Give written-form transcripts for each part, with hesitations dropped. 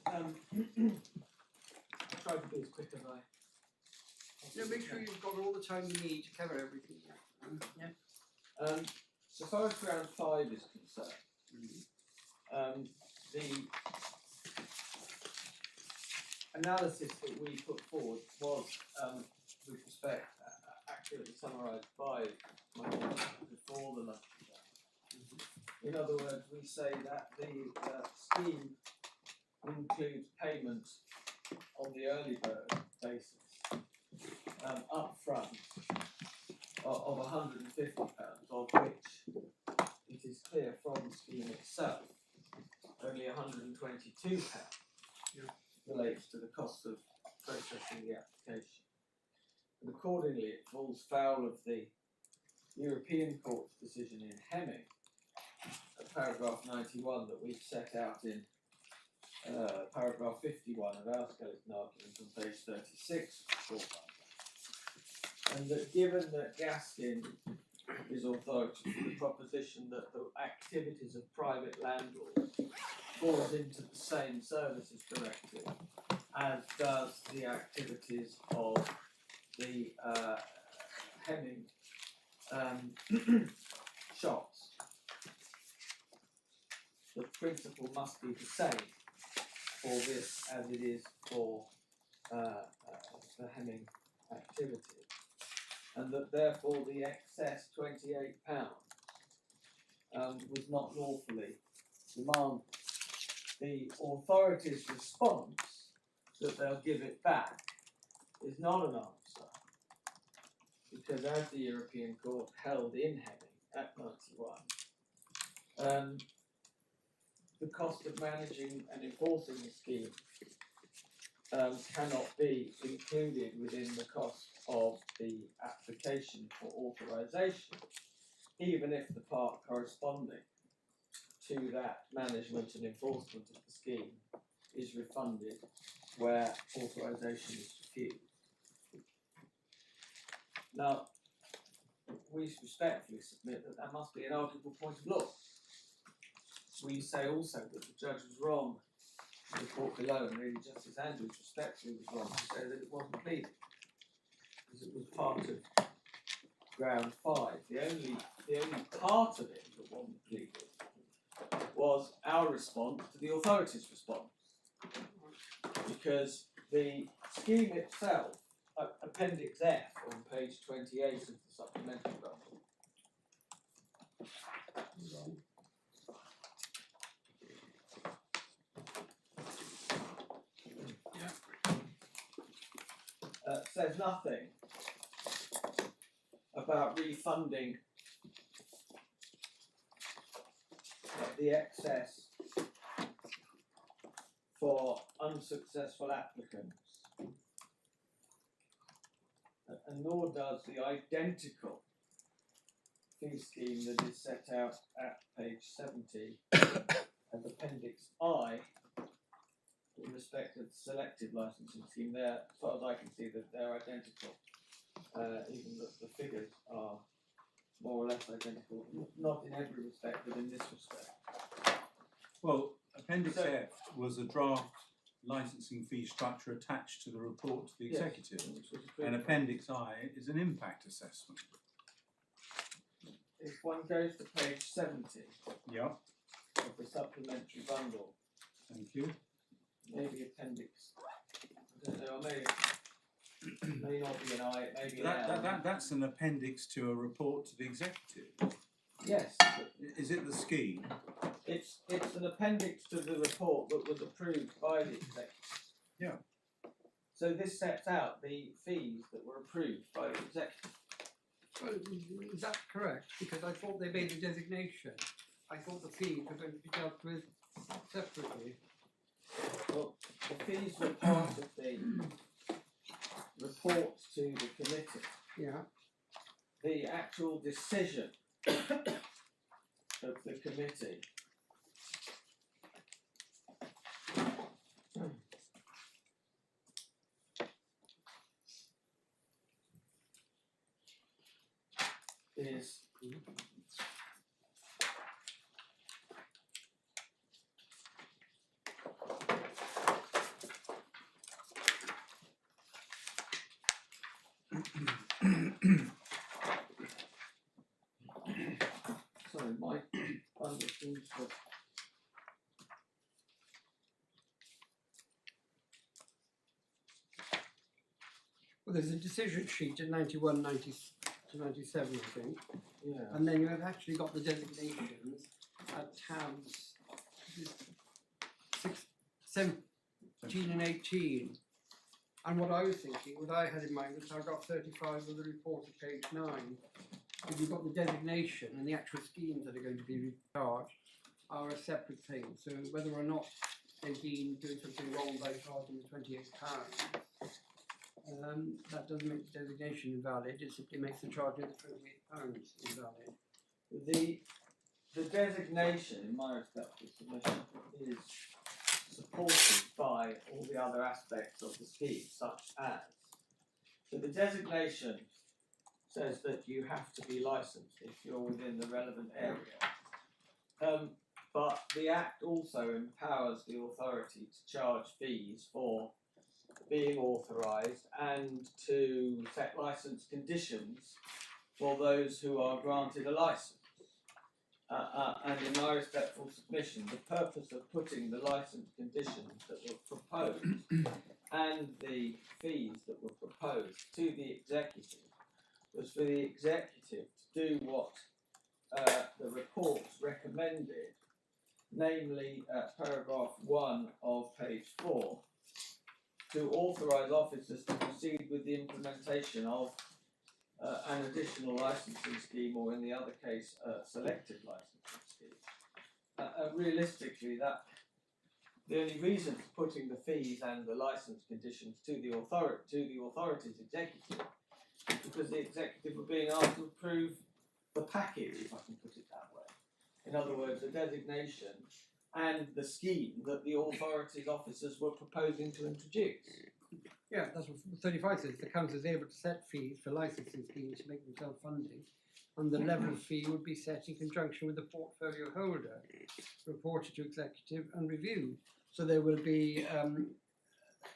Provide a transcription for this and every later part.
I'll try to be as quick as I. Yeah, make sure you've got all the time you need to cover everything. So far as ground 5 is concerned, the analysis that we put forward was, with respect, accurately summarised by my colleague before the lunch. In other words, we say that the scheme includes payment on the early bird basis up front of £150, of which it is clear from the scheme itself only £122 relates to the cost of processing the application. And accordingly, it falls foul of the European Court's decision in Hemming, paragraph 91 that we've set out in paragraph 51 of our skeleton argument on page 36 of the court. And that given that Gaskin is authority for the proposition that the activities of private landlords falls into the same services directive as does the activities of the Hemming shops, the principle must be the same for this as it is for the Hemming activity, and that therefore the excess £28 was not lawfully demanded. The authority's response that they'll give it back is not an answer, because as the European Court held in Hemming at 91, the cost of managing and enforcing the scheme cannot be included within the cost of the application for authorisation, even if the part corresponding to that management and enforcement of the scheme is refunded where authorisation is refused. Now, we respectfully submit that that must be an arguable point of law. We say also that the judge was wrong in the court below, and really Justice Andrews respectfully was wrong to say that it wasn't pleaded, because it was part of ground 5. The only part of it that wasn't pleaded was our response to the authority's response, because the scheme itself, Appendix F on page 28 of the supplementary document, says nothing about refunding the excess for unsuccessful applicants, and nor does the identical fee scheme that is set out at page 70 as Appendix I in respect of the selective licensing scheme. There, as far as I can see, that they're identical, even that the figures are more or less identical, not in every respect, but in this respect. Well, Appendix F was a draft licensing fee structure attached to the report to the executive, and Appendix I is an impact assessment. If one goes to page 70 Yeah. of the supplementary bundle, Thank you. maybe appendix, I don't know, may not be an I, it may be an L. That's an appendix to a report to the executive. Yes, Is it the scheme? it's an appendix to the report that was approved by the executive. Yeah. So this sets out the fees that were approved by the executive. Well, is that correct? Because I thought they made a designation. I thought the fees were going to be dealt with separately. Well, the fees were part of the report to the committee. Yeah. The actual decision of the committee is Sorry, my bundle seems to. Well, there's a decision sheet at 91, 90 to 97, I think. Yeah. And then you have actually got the designations at tabs 17 and 18. And what I was thinking, what I had in mind was paragraph 35 of the report at page 9. If you've got the designation and the actual schemes that are going to be recharged are a separate thing. So whether or not they've been doing something wrong by charging the £28, that doesn't make the designation invalid, it simply makes the charge of the £28 invalid. The designation, in my respectful submission, is supported by all the other aspects of the scheme, such as, so the designation says that you have to be licensed if you're within the relevant area. But the Act also empowers the authority to charge fees for being authorised and to set licence conditions for those who are granted a licence. And in my respectful submission, the purpose of putting the licence conditions that were proposed and the fees that were proposed to the executive was for the executive to do what the report recommended, namely paragraph 1 of page 4, to authorise officers to proceed with the implementation of an additional licensing scheme, or in the other case, a selective licensing scheme. Realistically, the only reason for putting the fees and the licence conditions to the authority's executive is because the executive were being asked to approve the package, if I can put it that way. In other words, the designation and the scheme that the authority's officers were proposing to introduce. Yeah, that's what 35 says. The council is able to set fees for licensing schemes to make them self-funding, and the level of fee would be set in conjunction with the portfolio holder, reported to executive and reviewed. So there will be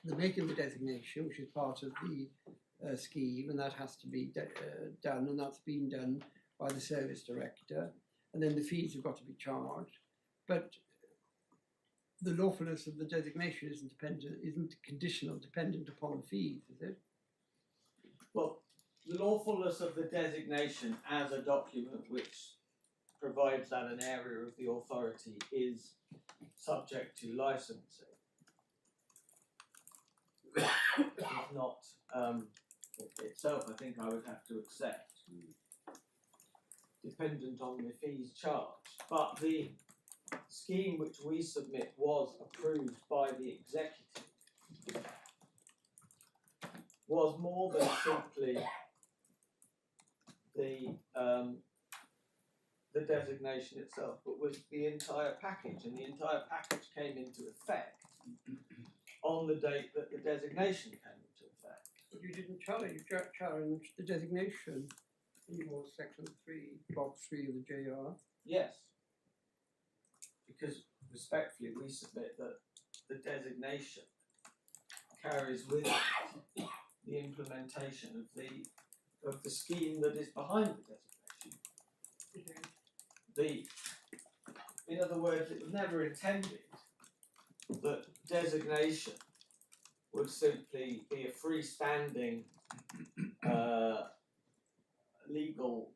the making of the designation, which is part of the scheme, and that has to be done, and that's been done by the service director, and then the fees have got to be charged. But the lawfulness of the designation isn't conditional, dependent upon the fees, is it? Well, the lawfulness of the designation as a document which provides that an area of the authority is subject to licensing is not itself, I think I would have to accept, dependent on the fees charged. But the scheme which we submit was approved by the executive was more than simply the designation itself, but was the entire package, and the entire package came into effect on the date that the designation came into effect. But you didn't challenge the designation in your section 3, block 3 of the JR. Yes, because respectfully we submit that the designation carries with it the implementation of the scheme that is behind the designation. In other words, it was never intended that designation would simply be a freestanding legal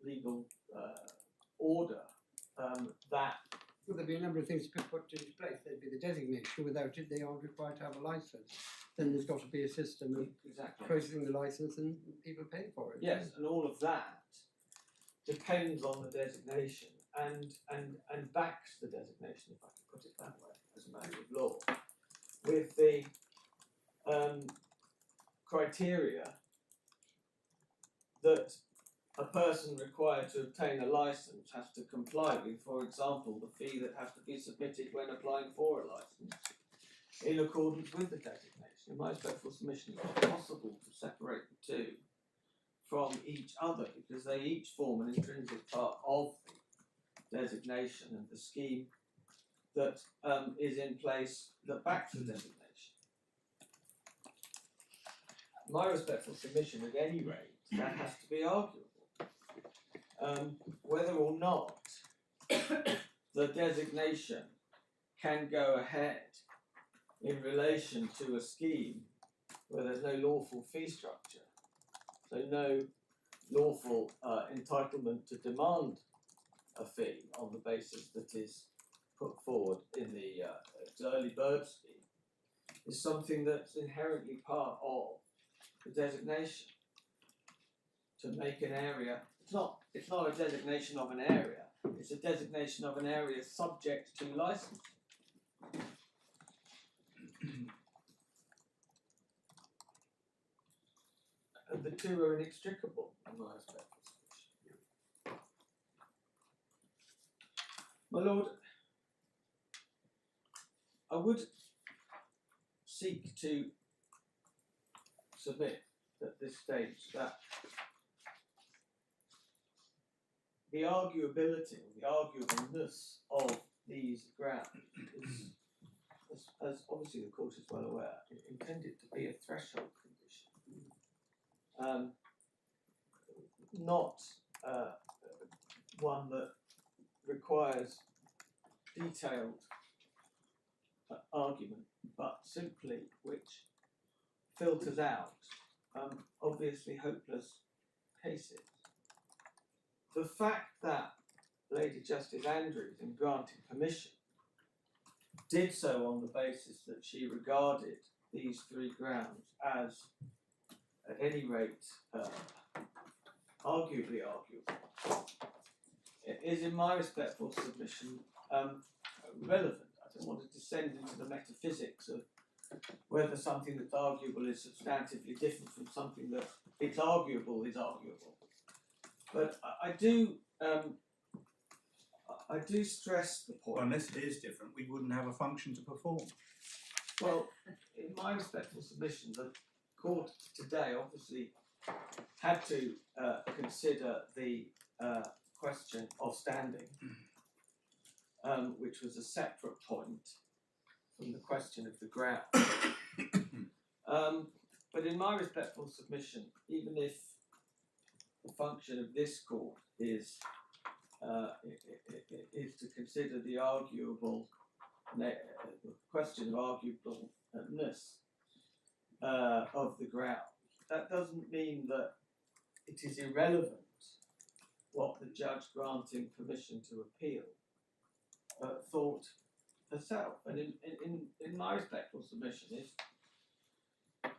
legal order that. Well, there'd be a number of things to be put into place. There'd be the designation. Without it, they aren't required to have a license. Then there's got to be a system of processing the license and people pay for it. Yes, and all of that depends on the designation and backs the designation, if I can put it that way, as a matter of law, with the criteria that a person required to obtain a licence has to comply with. For example, the fee that has to be submitted when applying for a licence in accordance with the designation. In my respectful submission, it's possible to separate the two from each other because they each form an intrinsic part of the designation and the scheme that is in place that backs the designation. my respectful submission, at any rate, that has to be arguable. Whether or not the designation can go ahead in relation to a scheme where there's no lawful fee structure, so no lawful entitlement to demand a fee on the basis that is put forward in the early bird scheme, is something that's inherently part of the designation. To make an area, it's not a designation of an area, it's a designation of an area subject to licence. And the two are inextricable, in my respectful submission. My Lord, I would seek to submit at this stage that the arguability or the arguableness of these grounds is, as obviously the court is well aware, intended to be a threshold condition, not one that requires detailed argument, but simply which filters out obviously hopeless cases. The fact that Lady Justice Andrews, in granting permission, did so on the basis that she regarded these three grounds as, at any rate, arguably arguable, is, in my respectful submission, relevant. I don't want to descend into the metaphysics of whether something that's arguable is substantively different from something that it's arguable is arguable. But I do stress the point. Well, unless it is different, we wouldn't have a function to perform. Well, in my respectful submission, the court today obviously had to consider the question of standing, which was a separate point from the question of the ground. But in my respectful submission, even if the function of this court is to consider the arguable question of arguableness of the ground, that doesn't mean that it is irrelevant what the judge granting permission to appeal thought herself. And in my respectful submission,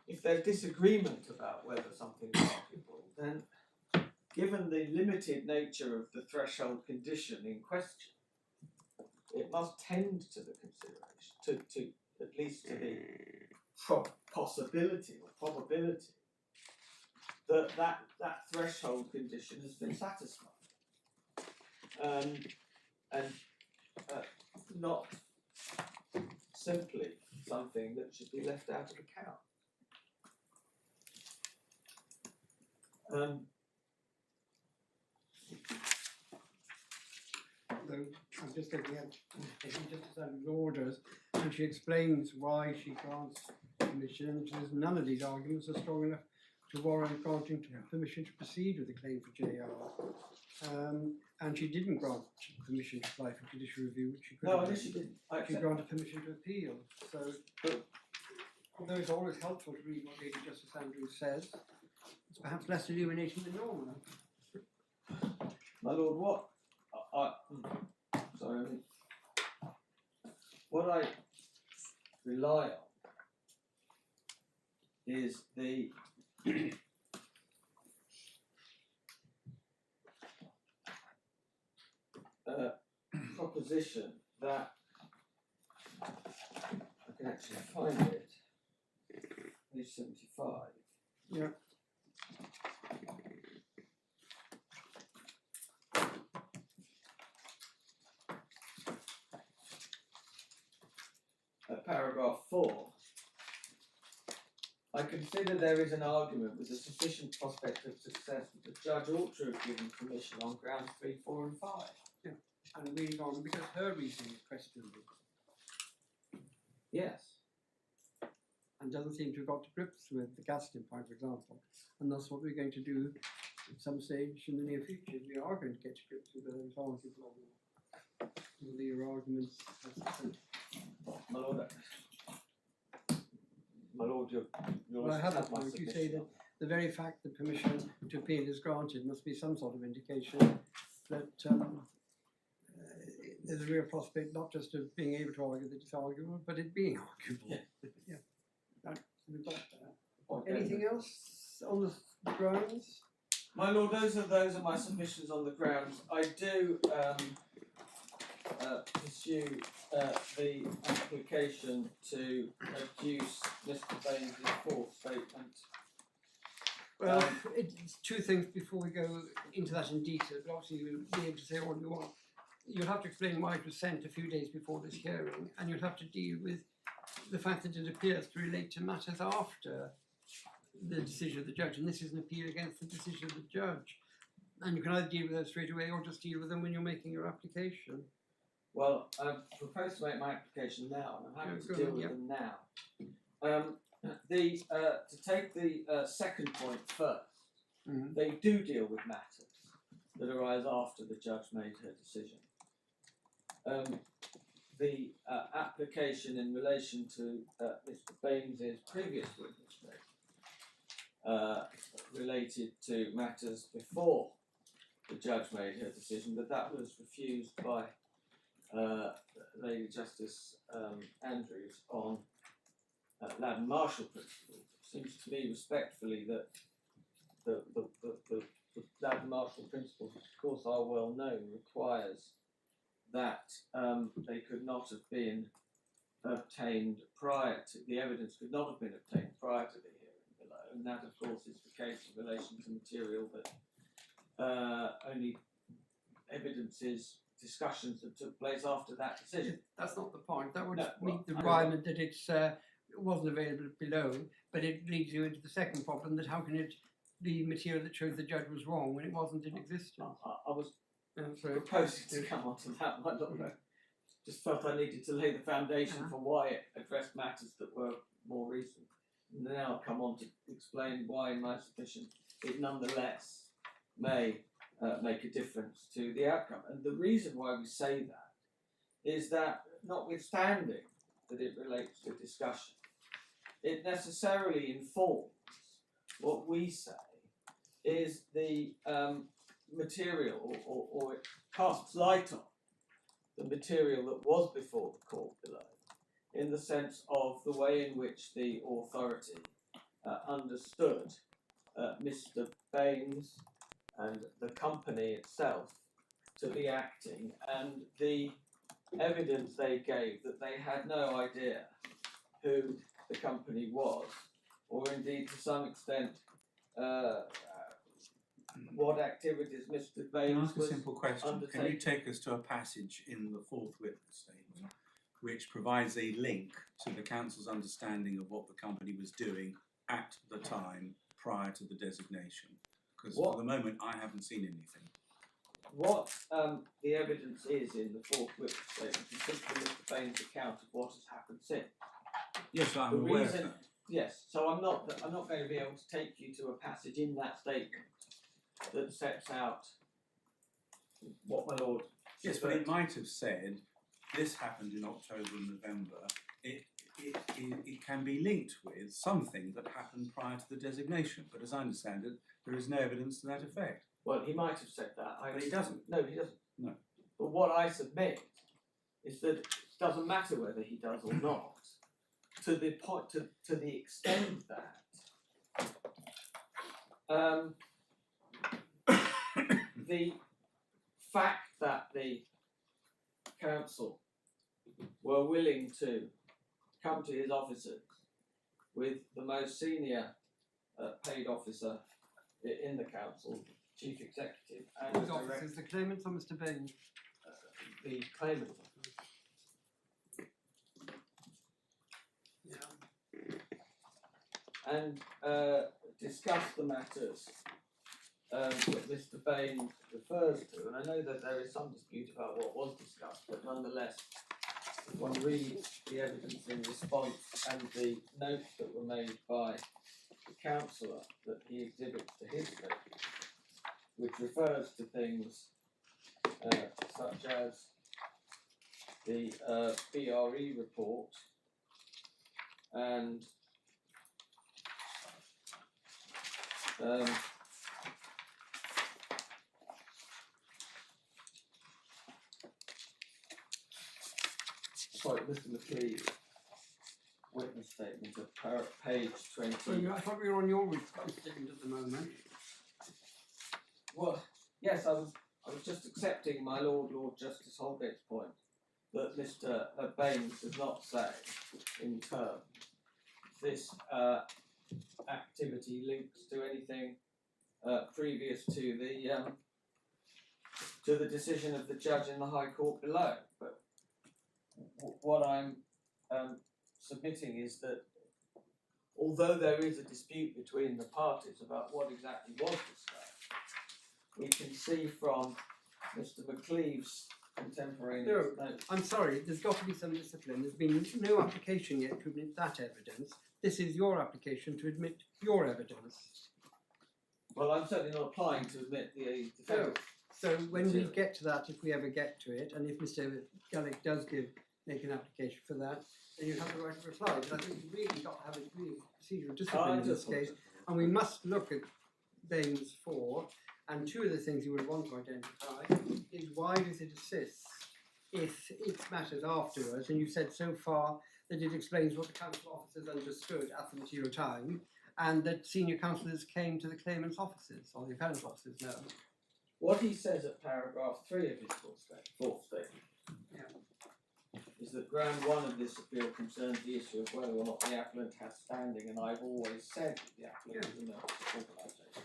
if there's disagreement about whether something is arguable, then given the limited nature of the threshold condition in question, it must tend to the consideration, to at least to the possibility or probability that threshold condition has been satisfied, and not simply something that should be left out of account. Though I'm just looking at Justice Andrews' orders, and she explains why she grants permission, and she says none of these arguments are strong enough to warrant granting permission to proceed with the claim for JR. And she didn't grant permission to apply for judicial review, which she could have. No, she didn't. She granted permission to appeal. So, although it's always helpful to read what Lady Justice Andrews says, it's perhaps less illuminating than normal. My Lord, what I rely on is the proposition that I can actually find it, page 75. Yeah. Paragraph 4. I consider there is an argument with a sufficient prospect of success that the judge ought to have given permission on grounds 3, 4 and 5. Yeah. And it reads on because her reasoning is questionable. Yes. and doesn't seem to have got to grips with the Gaston point, for example. And that's what we're going to do at some stage in the near future. We are going to get to grips with the insolvency problem. All your arguments. My lord, you're Well, I have a my point. You say submission. that the very fact that permission to appeal is granted must be some sort of indication that there's a real prospect not just of being able to argue that it's arguable, but it being arguable. Yeah. Right, we've got that. Okay. Anything else on the grounds? My lord, those are my submissions on the grounds. I do pursue the application to adduce Mr. Baines' fourth statement. Well, it's two things before we go into that in detail, but obviously you'll be able to say all you want. You'll have to explain why it was sent a few days before this hearing, and you'll have to deal with the fact that it appears to relate to matters after the decision of the judge, and this is an appeal against the decision of the judge. And you can either deal with those straight away or just deal with them when you're making your application. Well, I've proposed to make my application now, and I'm happy to deal with them now. To take the second point first, they do deal with matters that arise after the judge made her decision. The application in relation to Mr. Baines' previous witness statement related to matters before the judge made her decision, but that was refused by Lady Justice Andrews on land marshal principles. It seems to me respectfully that the land marshal principles, which of course are well known, requires that they could not have been obtained prior to, the evidence could not have been obtained prior to the hearing below, and that of course is the case in relation to material that only evidences discussions that took place after that decision. That's not the point. That would No, meet the well, requirement that it wasn't available below, but it leads you into the second problem, that how can it be material that shows the judge was wrong when it wasn't in existence? I was So proposing to come on to that, my lord. I just felt I needed to lay the foundation for why it addressed matters that were more recent. And now I'll come on to explain why in my submission it nonetheless may make a difference to the outcome. And the reason why we say that is that, notwithstanding that it relates to discussion, it necessarily informs what we say is the material, or it casts light on the material that was before the court below, in the sense of the way in which the authority understood Mr. Baines and the company itself to be acting, and the evidence they gave that they had no idea who the company was, or indeed to some extent what activities Mr. Can I Baines ask a was simple question? undertaking. Can you take us to a passage in the fourth witness statement which provides a link to the council's understanding of what the company was doing at the time prior to the designation? Because for the moment I haven't seen anything. What the evidence is in the fourth witness statement is simply Mr. Baines' account of what has happened since. Yes, I'm The aware reason- of that. Yes, so I'm not going to be able to take you to a passage in that statement that sets out what my lord. Yes, but it might have said this happened in October and November. It can be linked with something that happened prior to the designation, but as I understand it, there is no evidence to that effect. Well, he might have said that. But he doesn't. No, he doesn't. No. But what I submit is that it doesn't matter whether he does or not, to the point, to the extent that the fact that the council were willing to come to his officers with the most senior paid officer in the council, chief executive, and whose the office direct, is the claimant or Mr. Baines? the claimant, Yeah. and discuss the matters that Mr. Baines refers to. And I know that there is some dispute about what was discussed, but nonetheless, if one reads the evidence in response and the notes that were made by the councillor that he exhibits to his statement, which refers to things such as the BRE report and Mr. McLeod's witness statement at page 20. So I thought we were on your witness statement at the moment. Well, yes, I was just accepting my Lord Justice Holgate's point that Mr. Baines does not say in terms this activity links to anything previous to the decision of the judge in the High Court below. But what I'm submitting is that although there is a dispute between the parties about what exactly was discussed, we can see from Mr. McLeod's contemporaneous notes. I'm sorry, there's got to be some discipline. There's been no application yet to admit that evidence. This is your application to admit your evidence. Well, I'm certainly not applying to admit the defendant. So when we get to that, if we ever get to it, and if Mr. Gallick does make an application for that, then you have the right to reply. But I think you really got to have a really procedural discipline in this case. And we must look at Baines 4, and two of the things you would want to identify is why does it assist if it matters afterwards, and you said so far that it explains what the council officers understood at the material time, and that senior councillors came to the claimant's offices, or the appellant's offices now. What he says at paragraph 3 of his fourth statement is that ground 1 of this appeal concerns the issue of whether or not the appellant has standing, and I've always said that the appellant is a membership organisation.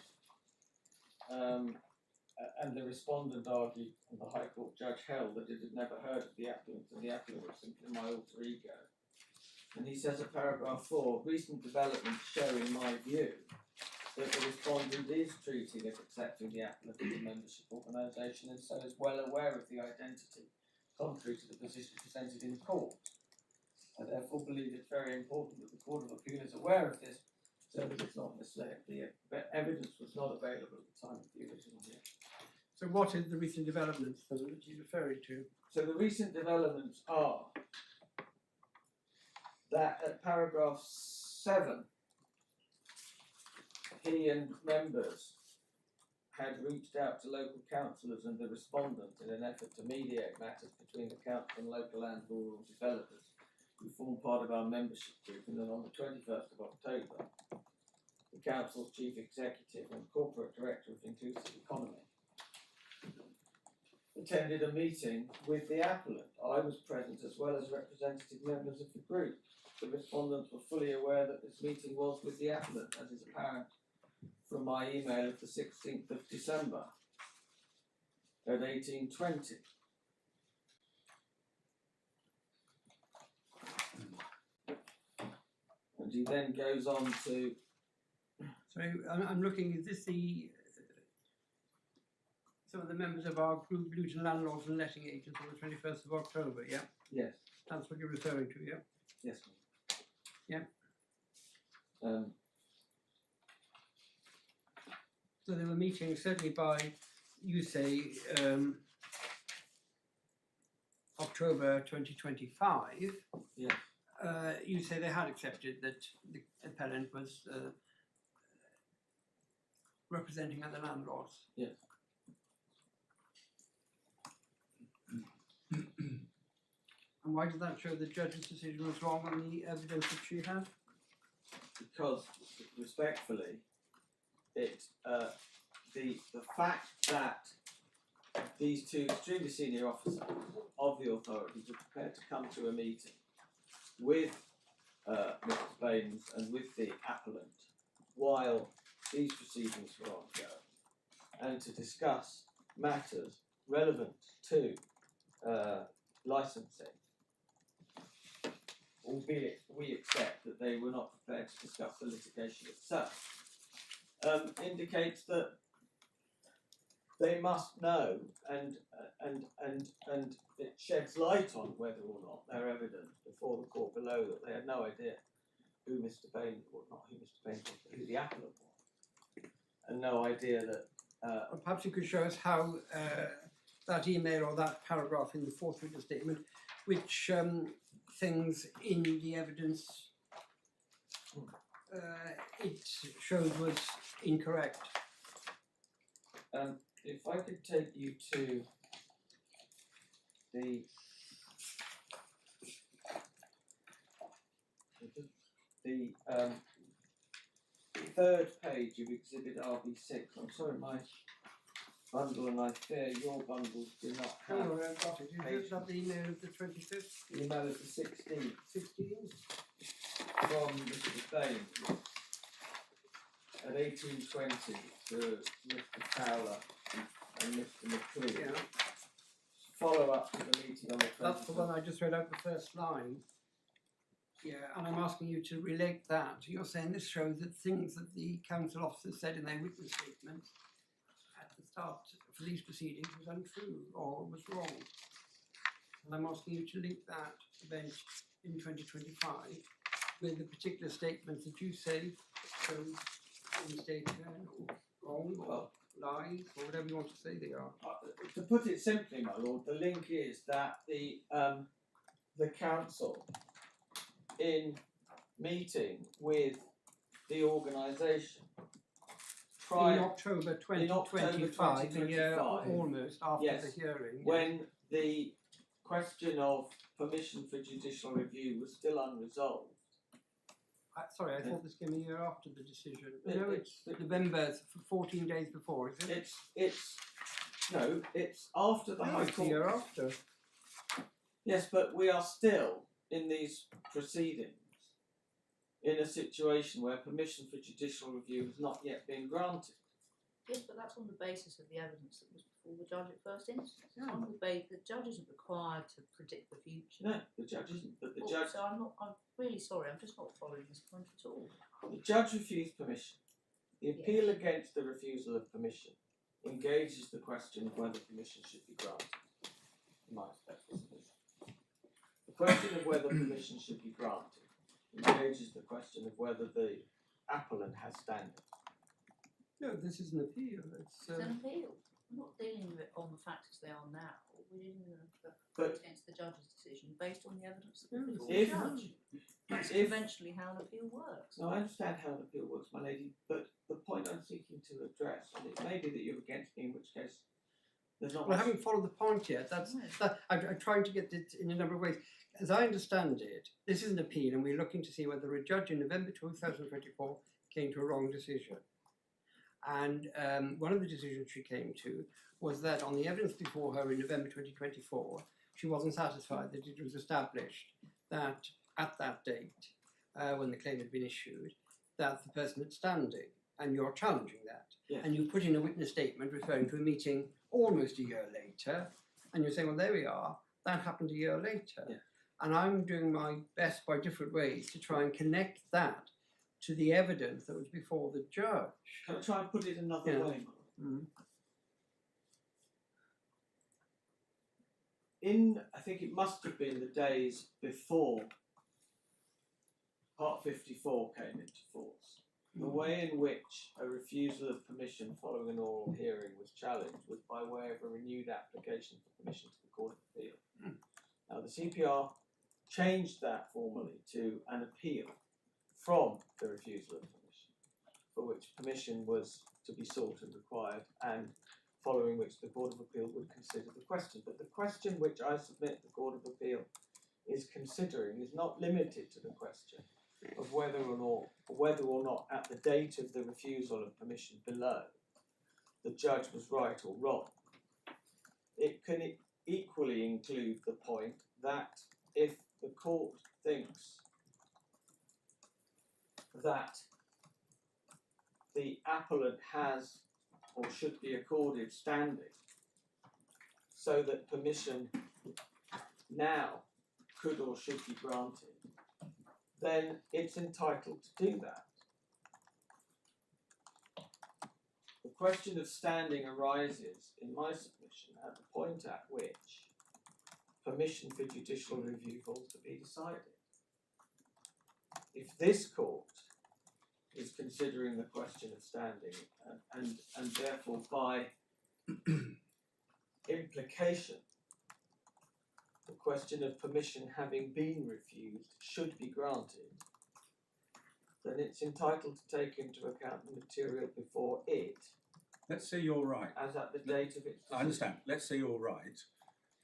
And the respondent argued, and the High Court judge held that it had never heard of the appellant, and the appellant was simply my alter ego. And he says at paragraph 4, recent developments show, in my view, that the respondent is treating as accepting the appellant as a membership organisation, and so is well aware of the identity, contrary to the position presented in court. I therefore believe it's very important that the Court of Appeal is aware of this, so that it's not misled. The evidence was not available at the time of the original hearing. So what is the recent developments that he's referring to? So the recent developments are that at paragraph 7, he and members had reached out to local councillors and the respondent in an effort to mediate matters between the council and local landlord or developers who form part of our membership group, and then on the 21st of October, the council's chief executive and corporate director of inclusive economy attended a meeting with the appellant. I was present as well as representative members of the group. The respondents were fully aware that this meeting was with the appellant, as is apparent from my email of the 16th of December at 18:20. And he then goes on to... So I'm looking, is this some of the members of our group, Luton Landlords and Letting Agents, on the 21st of October, yeah? Yes. That's what you're referring to, yeah? Yes. Yeah. So they were meeting certainly by, you say, October 2025. Yeah. You say they had accepted that the appellant was representing other landlords. Yes. And why does that show the judge's decision was wrong on the evidence that she had? Because, respectfully, the fact that these two extremely senior officers of the authorities were prepared to come to a meeting with Mr. Baines and with the appellant while these proceedings were ongoing, and to discuss matters relevant to licensing, albeit we accept that they were not prepared to discuss the litigation itself, indicates that they must know, and it sheds light on whether or not their evidence before the court below that they had no idea who Mr. Bain, or not who Mr. Bain was, but who the appellant was, and no idea that. Well, perhaps you could show us how that email or that paragraph in the fourth witness statement, which things in the evidence it shows was incorrect. If I could take you to the third page of Exhibit RB6. I'm sorry, my bundle, and I fear your bundles do not have. Oh, I've got it. You just have the email of the 25th? The email of the 16th 16? from Mr. Bain at 1820 to Mr. Fowler and Mr. McCready. Yeah. Follow up to the meeting on the 25th. That's the one I just read out the first line. Yeah, and I'm asking you to relate that. You're saying this shows that things that the council officers said in their witness statements at the start for these proceedings was untrue or was wrong. And I'm asking you to link that event in 2025 with the particular statements that you say shows mistaken or wrong or lies or whatever you want to say they are. To put it simply, my lord, the link is that the council, in meeting with the organisation In October 2025, a year almost after yes, the hearing. when the question of permission for judicial review was still unresolved. Sorry, I thought this came a year after the decision. It- No, it's- it's November, 14 days before, is it? It's after the No, High it's a Court. year after. Yes, but we are still in these proceedings in a situation where permission for judicial review has not yet been granted. Yes, but that's on the basis of the evidence that was before the judge at first instance. Yeah. On the judge isn't required to predict the future. No, the judge isn't, but the Well, judge So I'm really sorry, I'm just not following this point at all. The judge refused permission. The appeal against the refusal of permission engages the question of whether permission should be granted. In my respectful submission. The question of whether permission should be granted engages the question of whether the appellant has standing. No, this is an appeal. It's an appeal. We're not dealing with it on the facts as they are now. We're dealing with But against the judge's decision based on the evidence that was before if- the judge. That's if- conventionally how an appeal works. No, I understand how an appeal works, my lady, but the point I'm seeking to address, and it may be that you're against me, in which case there's not Well, I much. haven't followed the point yet. That's No. I'm trying to get it in a number of ways. As I understand it, this is an appeal, and we're looking to see whether a judge in November 2024 came to a wrong decision. And one of the decisions she came to was that on the evidence before her in November 2024, she wasn't satisfied that it was established that at that date, when the claim had been issued, that the person had standing, and you're challenging that. Yes. And you put in a witness statement referring to a meeting almost a year later, and you're saying, well, there we are, that happened a year later. Yeah. And I'm doing my best by different ways to try and connect that to the evidence that was before the judge. Can I try and put it another Yeah. way, Mark? Mm. I think it must have been the days before Part 54 came into force. The way in which a refusal of permission following an oral hearing was challenged was by way of a renewed application for permission to the Court of Appeal. Now, the CPR changed that formally to an appeal from the refusal of permission, for which permission was to be sought and required, and following which the Court of Appeal would consider the question. But the question which I submit the Court of Appeal is considering is not limited to the question of whether or not at the date of the refusal of permission below the judge was right or wrong. It can equally include the point that if the court thinks that the appellant has or should be accorded standing so that permission now could or should be granted, then it's entitled to do that. The question of standing arises in my submission at the point at which permission for judicial review falls to be decided. If this court is considering the question of standing and therefore by implication the question of permission having been refused should be granted, then it's entitled to take into account the material before it Let's say you're right. as at the date of its decision. I understand. Let's say you're right.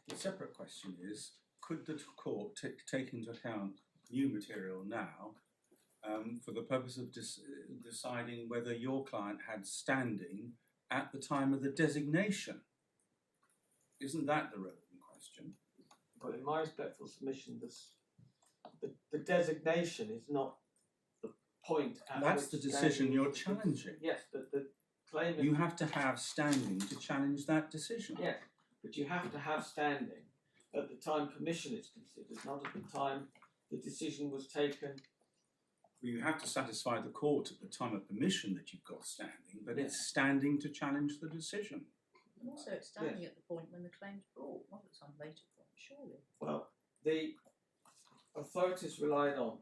The separate question is, could the court take into account new material now for the purpose of deciding whether your client had standing at the time of the designation? Isn't that the relevant question? But in my respectful submission, the designation is not the point at That's which the decision standing you're is- challenging. Yes, but the claimant... You have to have standing to challenge that decision. Yes, but you have to have standing at the time permission is considered, not at the time the decision was taken. Well, you have to satisfy the court at the time of permission that you've got standing, but Yeah. it's standing to challenge the decision. And also it's standing at the point when the claim's brought, not at some later point, surely. Well, the authorities relied on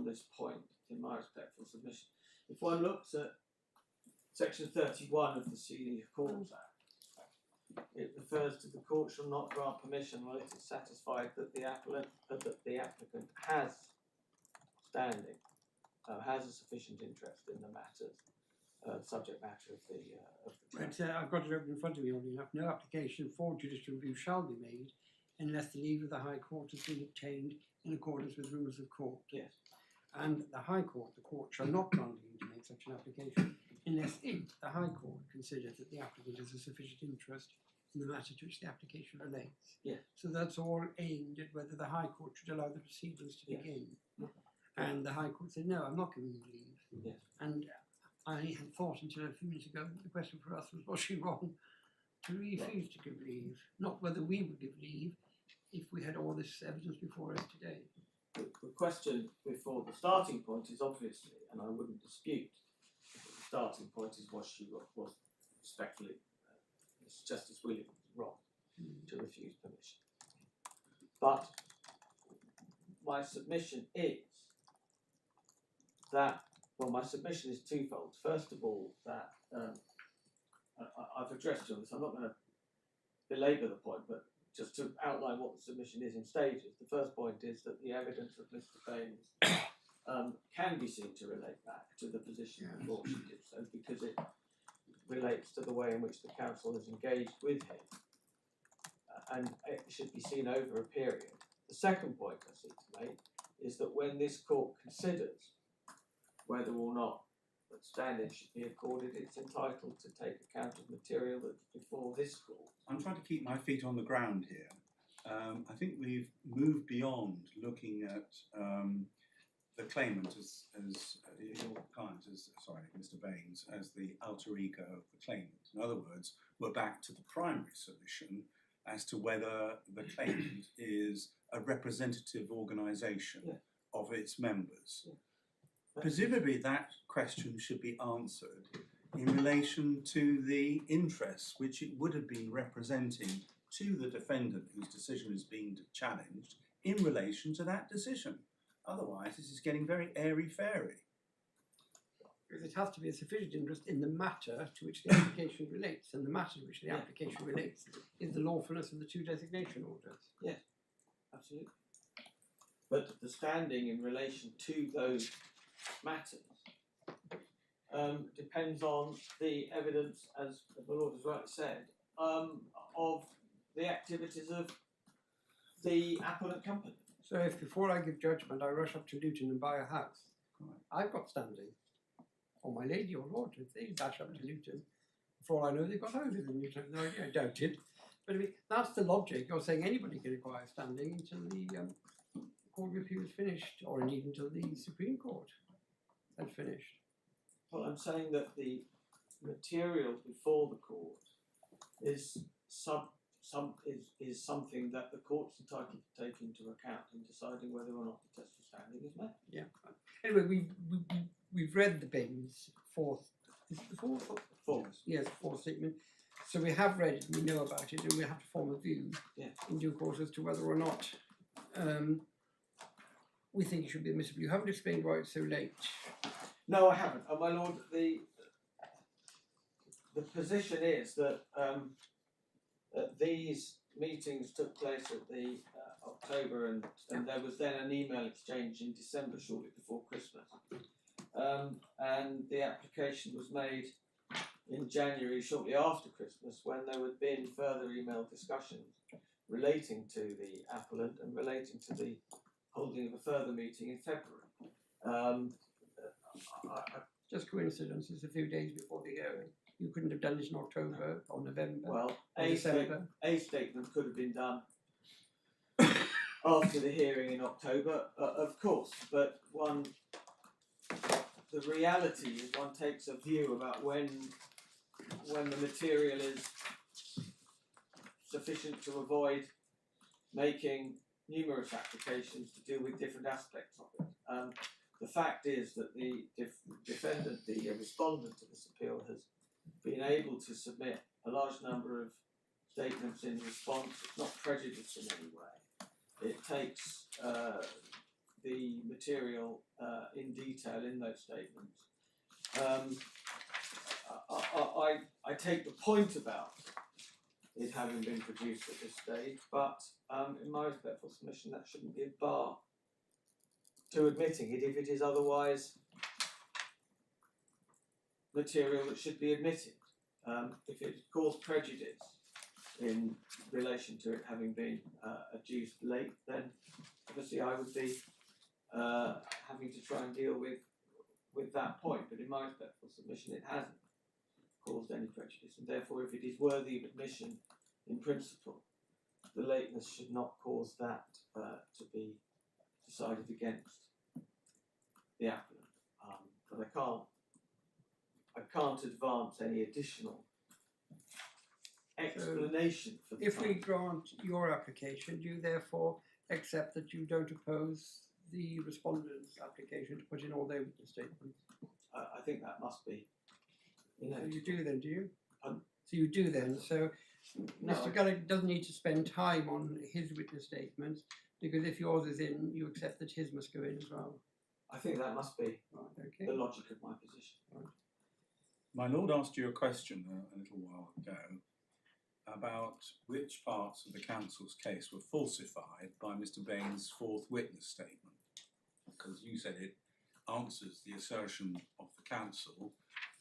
this point in my respectful submission. If one looks at section 31 of the CD Courts Act, it refers to the court shall not grant permission unless it is satisfied that the applicant has standing, has a sufficient interest in the matters, subject matter of the Right, I've got it open in front of me, only enough. No application for judicial review shall be made unless the leave of the High Court has been obtained in accordance with rules of court. Yes. And the High Court, the court shall not grant leave to make such an application unless it, the High Court, considers that the applicant has a sufficient interest in the matter to which the application relates. Yes. So that's all aimed at whether the High Court should allow the proceedings to Yes. begin. And the High Court said, no, I'm not giving you leave. Yes. And I had thought until a few minutes ago that the question for us was she wrong to refuse to give leave? Not whether we would give leave if we had all this evidence before us today. The question before the starting point is obviously, and I wouldn't dispute, that the starting point is was respectfully, Justice Williams wrong to refuse permission. But my submission is that, well, my submission is twofold. First of all, that I've addressed you on this. I'm not going to belabor the point, but just to outline what the submission is in stages. The first point is that the evidence of Mr. Baines can be seen to relate back to the position before she did so, because it relates to the way in which the council has engaged with him, and it should be seen over a period. The second point I seek to make is that when this court considers whether or not that standing should be accorded, it's entitled to take account of material that's before this court. I'm trying to keep my feet on the ground here. I think we've moved beyond looking at the claimant as your client, Mr. Baines, as the alter ego of the claimant. In other words, we're back to the primary solution as to whether the claimant is a representative organisation of its members. Presumably that question should be answered in relation to the interests which it would have been representing to the defendant whose decision is being challenged in relation to that decision. Otherwise, this is getting very airy-fairy. It has to be a sufficient interest in the matter to which the application relates, and the matter to which the application relates is the lawfulness of the two designation orders. Yes, absolutely. But the standing in relation to those matters depends on the evidence, as the Lord has rightly said, of the activities of the appellant company. So if before I give judgment I rush up to Luton and buy a house, I've got standing. Or my lady or lord, if they dash up to Luton, for all I know they've got houses in Luton. No, I doubt it. But I mean, that's the logic. You're saying anybody can acquire standing until the court review is finished, or indeed until the Supreme Court had finished. Well, I'm saying that the material before the court is something that the court's entitled to take into account in deciding whether or not the test for standing is met. Yeah. Anyway, we've read the Baines fourth Is it the fourth? Four. Yes, fourth statement. So we have read it, we know about it, and we have to form a view in due course as to whether or not we think it should be admissible. You haven't explained why it's so late. No, I haven't. My lord, the position is that these meetings took place at the October, and there was then an email exchange in December, shortly before Christmas, and the application was made in January, shortly after Christmas, when there had been further email discussions relating to the appellant and relating to the holding of a further meeting in February. Just coincidence, it's a few days before the hearing. You couldn't have done it in October or November Well, or December. a statement could have been done after the hearing in October, of course, but the reality is one takes a view about when the material is sufficient to avoid making numerous applications to deal with different aspects of it. The fact is that the defendant, the respondent to this appeal, has been able to submit a large number of statements in response. It's not prejudiced in any way. It takes the material in detail in those statements. I take the point about it having been produced at this stage, but in my respectful submission, that shouldn't be a bar to admitting it if it is otherwise material that should be admitted. If it caused prejudice in relation to it having been adduced late, then obviously I would be having to try and deal with that point. But in my respectful submission, it hasn't caused any prejudice, and therefore, if it is worthy of admission in principle, the lateness should not cause that to be decided against the applicant. But I can't advance any additional explanation for the If we time. grant your application, do you therefore accept that you don't oppose the respondent's application to put in all their witness statements? I think that must be So inevitable. you do then, do you? Pardon? So you do then. So No, Mr. Gullick doesn't need to spend time on his witness statements, because if yours is in, you accept that his must go in as well. I think that must be Right, okay. the logic of my position. My lord asked you a question a little while ago about which parts of the council's case were falsified by Mr. Bain's fourth witness statement, because you said it answers the assertion of the council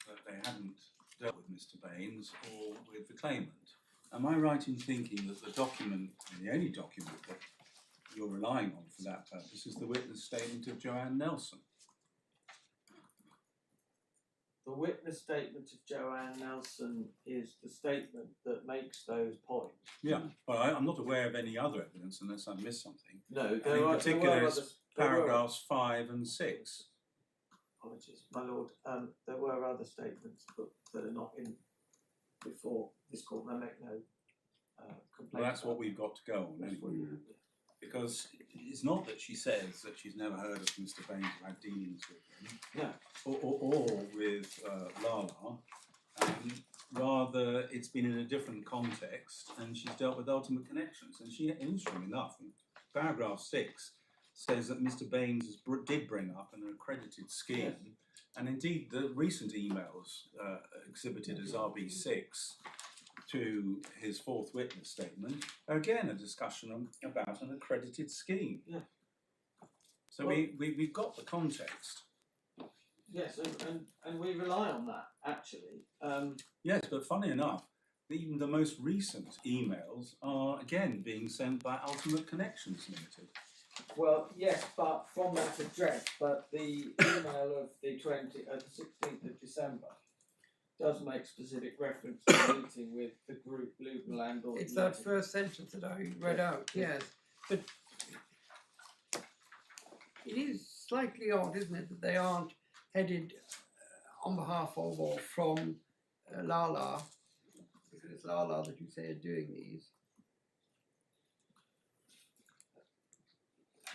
that they hadn't dealt with Mr. Baines or with the claimant. Am I right in thinking that the document, and the only document that you're relying on for that purpose, is the witness statement of Joanne Nelson? The witness statement of Joanne Nelson is the statement that makes those points. Yeah, but I'm not aware of any other evidence unless I missed something. No, And there in are particular, there is were there were- paragraphs 5 and 6. Apologies, my lord. There were other statements, but that are not in before this court. I make no complaint. Well, that's about what we've got to go on, that. anyway. because it's not that she says that she's never heard of Mr. Baines or had dealings with him, No. or with Lala. Rather, it's been in a different context, and she's dealt with ultimate connections. And she, interestingly enough, in paragraph 6 says that Mr. Baines did bring up an accredited scheme, Yes. and indeed the recent emails exhibited as RB6 to his fourth witness statement are again a discussion about an accredited scheme. Yeah. So Well, we've got the context. Yes, and we rely on that actually. Yes, but funny enough, even the most recent emails are again being sent by Ultimate Connections Limited. Well, yes, but from that address, but the email of the 16th of December does make specific reference to the meeting with the group Luton Landlords. It's that first sentence that I read out, yes. But it is slightly odd, isn't it, that they aren't headed on behalf of or from Lala, because it's Lala that you say are doing these.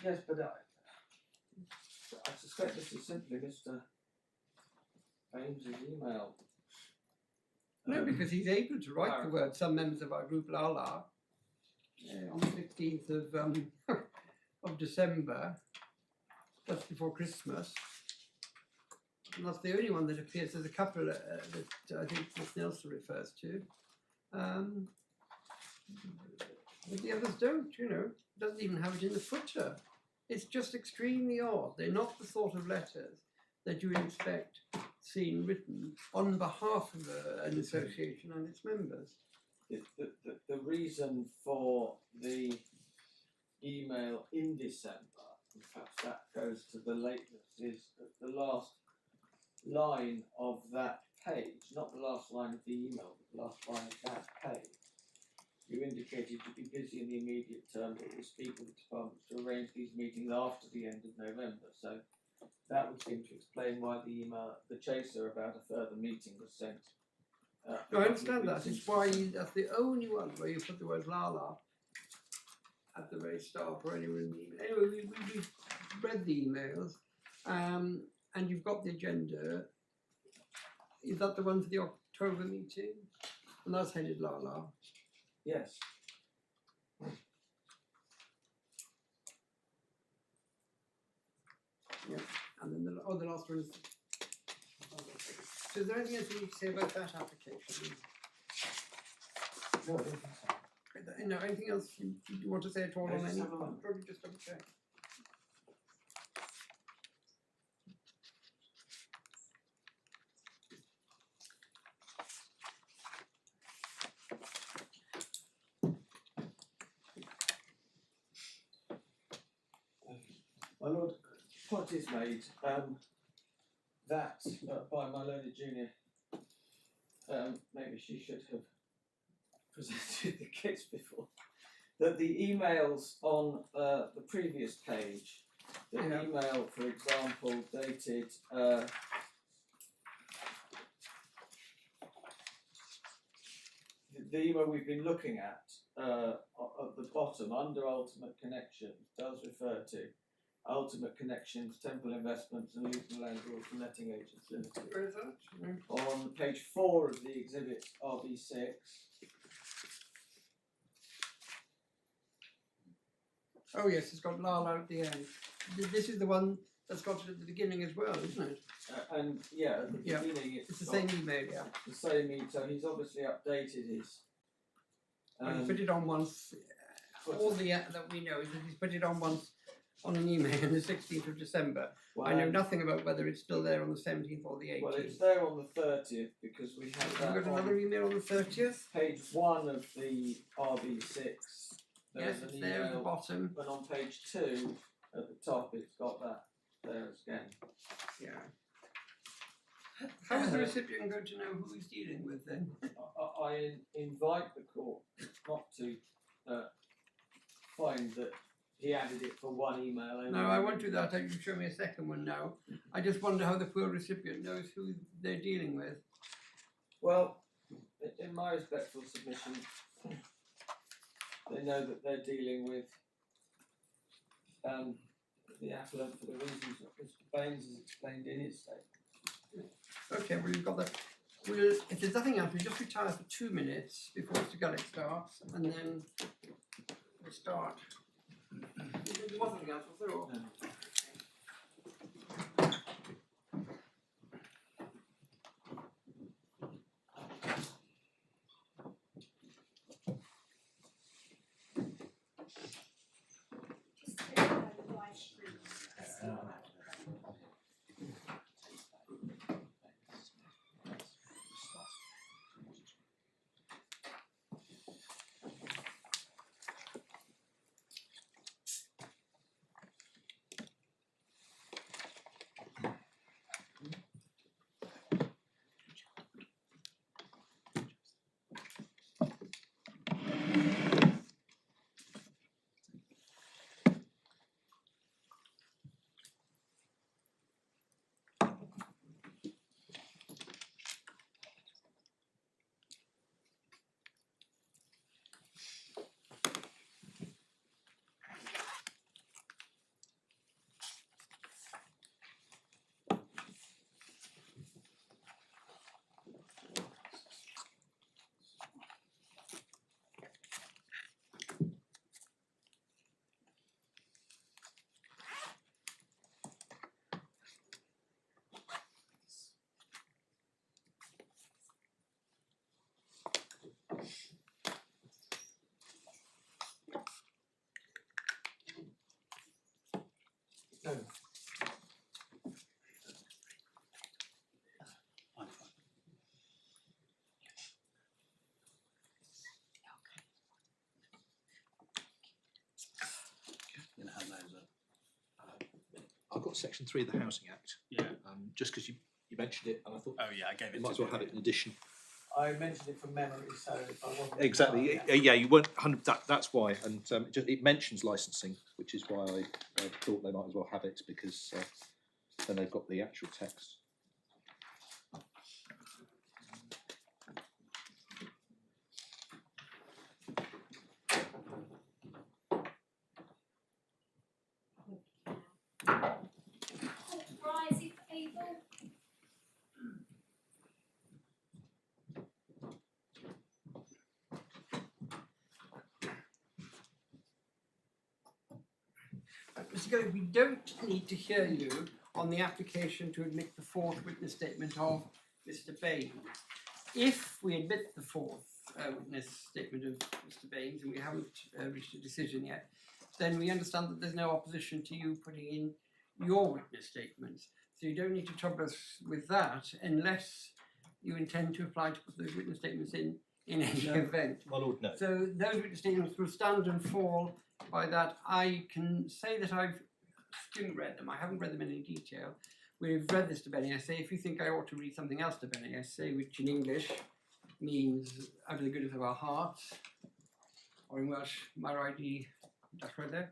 Yes, but I suspect this is simply Mr. Baines' email No, because he's able to write the word. Some members of our group, Lala, on the 16th of December, just before Christmas. And that's the only one that appears. There's a couple that I think Miss Nelson refers to. But the others don't, you know. It doesn't even have it in the footer. It's just extremely odd. They're not the sort of letters that you would expect seen written on behalf of an association and its members. The reason for the email in December, and perhaps that goes to the lateness, is that the last line of that page, not the last line of the email, but the last line of that page, you indicated you'd be busy in the immediate term, but will speak with the departments to arrange these meetings after the end of November. So that would seem to explain why the email, the chaser about a further meeting was sent. No, I understand that. It's why that's the only one where you put the word Lala at the very start or anywhere in the email. Anyway, we've read the emails, and you've got the agenda. Is that the one for the October meeting? And that's headed Lala. Yes. Yeah. And then the last one is. So is there anything else you need to say about that application? No, I don't think so. No, anything else you want to say at all Let's on just any? have a look. Probably just double check. My lord, point is made that by my learned junior, maybe she should have presented the case before, that the emails on the previous page, the email, for example, dated the email we've been looking at the bottom under ultimate connections does refer to Ultimate Connections, Temple Investments and Luton Landlords and Letting Agents Limited. Where is that? On page 4 of the exhibit RB6. Oh yes, it's got Lala at the end. This is the one that's got it at the beginning as well, isn't it? And yeah, at the beginning it's the same email, yeah. The same email, so he's obviously updated his. He put it on once. All the that we know is that he's put it on once on an email on the 16th of December. Well, I know nothing about whether it's still there on the 17th or the 18th. Well, it's there on the 30th because we have that. Have you got another email on the 30th? Page 1 of the RB6. Yes, it's there at the bottom. And on page 2 at the top, it's got that there again. Yeah. How is the recipient going to know who he's dealing with then? I invite the court not to find that he added it for one email. Only. No, I won't do that. You can show me a second one now. I just wonder how the poor recipient knows who they're dealing with. Well, in my respectful submission, they know that they're dealing with the appellant for the reasons that Mr. Baines has explained in his statement. Okay, well, you've got that. If there's nothing else, we'll just retire for 2 minutes before Mr. Gullick starts, and then we'll start. There wasn't anything else, was there? Or? No. No. I'm fine. I'm going to hand those up. I've got Section 3 of the Housing Act. Yeah. Just because you mentioned it, and I thought Oh yeah, I gave it. you might as well have it in addition. I mentioned it from memory, so if I wasn't. Exactly. Yeah, you weren't 100. That's why, and it mentions licensing, which is why I thought they might as well have it, because then they've got the actual text. Rise if able. Mr. Gillick, we don't need to hear you on the application to admit the fourth witness statement of Mr. Baines. If we admit the fourth witness statement of Mr. Baines, and we haven't reached a decision yet, then we understand that there's no opposition to you putting in your witness statements. So you don't need to trouble us with that unless you intend to apply to put those witness statements in any event. My lord, no. So those witness statements will stand and fall by that. I can say that I've skim read them. I haven't read them in any detail. We've read this to Benny Essay. If you think I ought to read something else to Benny Essay, which in English means out of the goodness of our hearts, or in Welsh, Maraidi Dachwedder,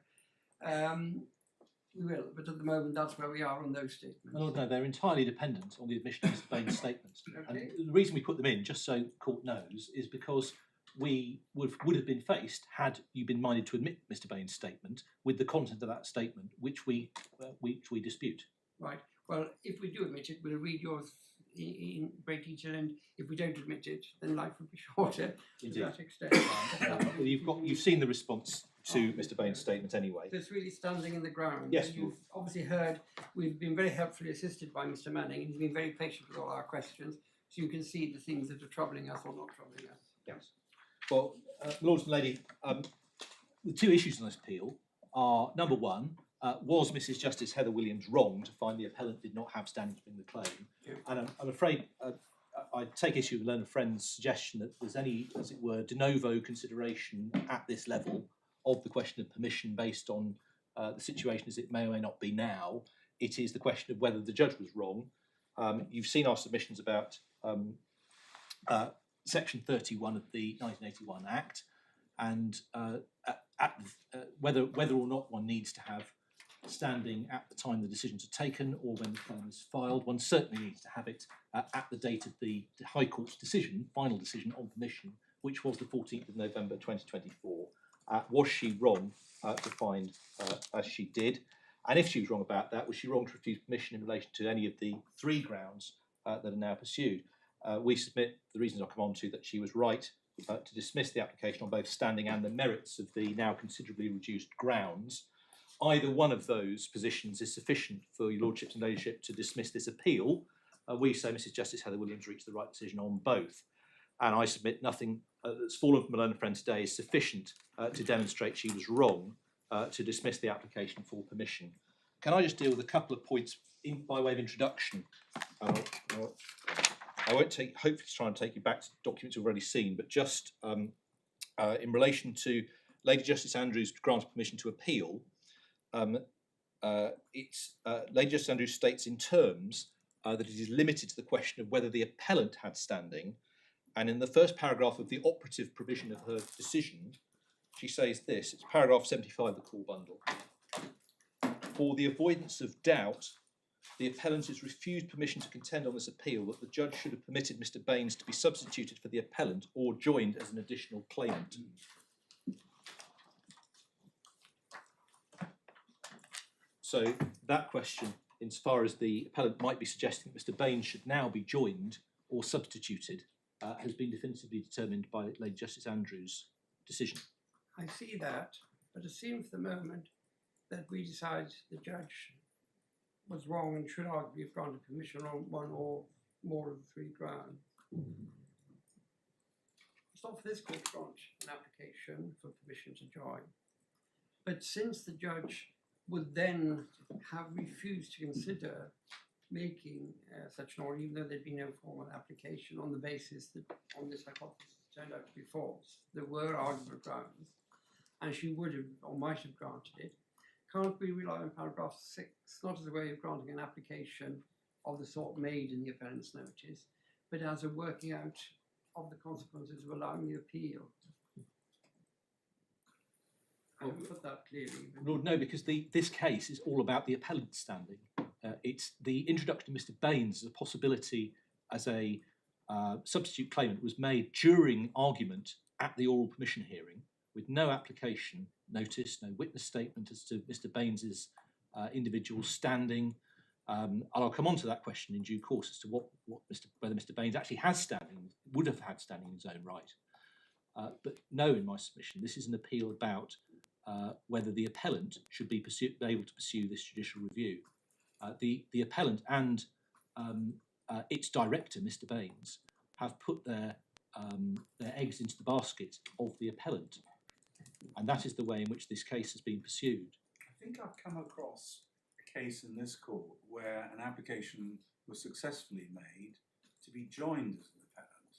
we will. But at the moment, that's where we are on those statements. My lord, no, they're entirely dependent on the admission of Mr. Baines' statements. Okay. And the reason we put them in, just so the court knows, is because we would have been faced, had you been minded to admit Mr. Baines' statement, with the content of that statement, which we dispute. Right. Well, if we do admit it, we'll read yours in great detail, and if we don't admit it, then life would be shorter Indeed. to that extent. Well, you've seen the response to Mr. Baines' statement anyway. So it's really standing in the ground. Yes, And you've obviously heard we've been very helpfully assisted by Mr. Manning, and he's been very patient with all our questions, so you can see the things that are troubling us or not troubling us. Yes. Well, Lords and Lady, the two issues in this appeal are, number one, was Mrs. Justice Heather Williams wrong to find the appellant did not have standing to bring the claim? Yeah. And I'm afraid I take issue with learned friend's suggestion that there's any, as it were, de novo consideration at this level of the question of permission based on the situation as it may or may not be now. It is the question of whether the judge was wrong. You've seen our submissions about Section 31 of the 1981 Act, and whether or not one needs to have standing at the time the decisions are taken or when the claim is filed. One certainly needs to have it at the date of the High Court's decision, final decision on permission, which was the 14th of November 2024. Was she wrong to find as she did? And if she was wrong about that, was she wrong to refuse permission in relation to any of the three grounds that are now pursued? We submit the reasons I'll come on to that she was right to dismiss the application on both standing and the merits of the now considerably reduced grounds. Either one of those positions is sufficient for your lordships and ladyship to dismiss this appeal. We say Mrs. Justice Heather Williams reached the right decision on both. And I submit nothing that's fallen from a learned friend today is sufficient to demonstrate she was wrong to dismiss the application for permission. Can I just deal with a couple of points by way of introduction? I won't hopefully try and take you back to documents you've already seen, but just in relation to Lady Justice Andrews' grant of permission to appeal, Lady Justice Andrews states in terms that it is limited to the question of whether the appellant had standing, and in the first paragraph of the operative provision of her decision, she says this, it's paragraph 75 of the call bundle. For the avoidance of doubt, the appellant has refused permission to contend on this appeal that the judge should have permitted Mr. Baines to be substituted for the appellant or joined as an additional claimant. So that question, insofar as the appellant might be suggesting that Mr. Baines should now be joined or substituted, has been definitively determined by Lady Justice Andrews' decision. I see that, but assume for the moment that we decide the judge was wrong and should arguably have granted permission on one or more of the three grounds. it's not for this court to grant an application for permission to join. But since the judge would then have refused to consider making such an order, even though there'd been no formal application on the basis that on this hypothesis turned out to be false, there were arguable grounds, and she would have or might have granted it, can't we rely on paragraph 6, not as a way of granting an application of the sort made in the appellant's notice, but as a working out of the consequences of allowing the appeal? I haven't put that clearly. but- Lord, no, because this case is all about the appellant standing. It's the introduction of Mr. Baines as a possibility as a substitute claimant was made during argument at the oral permission hearing with no application notice, no witness statement as to Mr. Baines's individual standing. And I'll come on to that question in due course as to whether Mr. Baines actually has standing, would have had standing in his own right. But no, in my submission, this is an appeal about whether the appellant should be able to pursue this judicial review. The appellant and its director, Mr. Baines, have put their eggs into the basket of the appellant, and that is the way in which this case has been pursued. I think I've come across a case in this court where an application was successfully made to be joined as an appellant.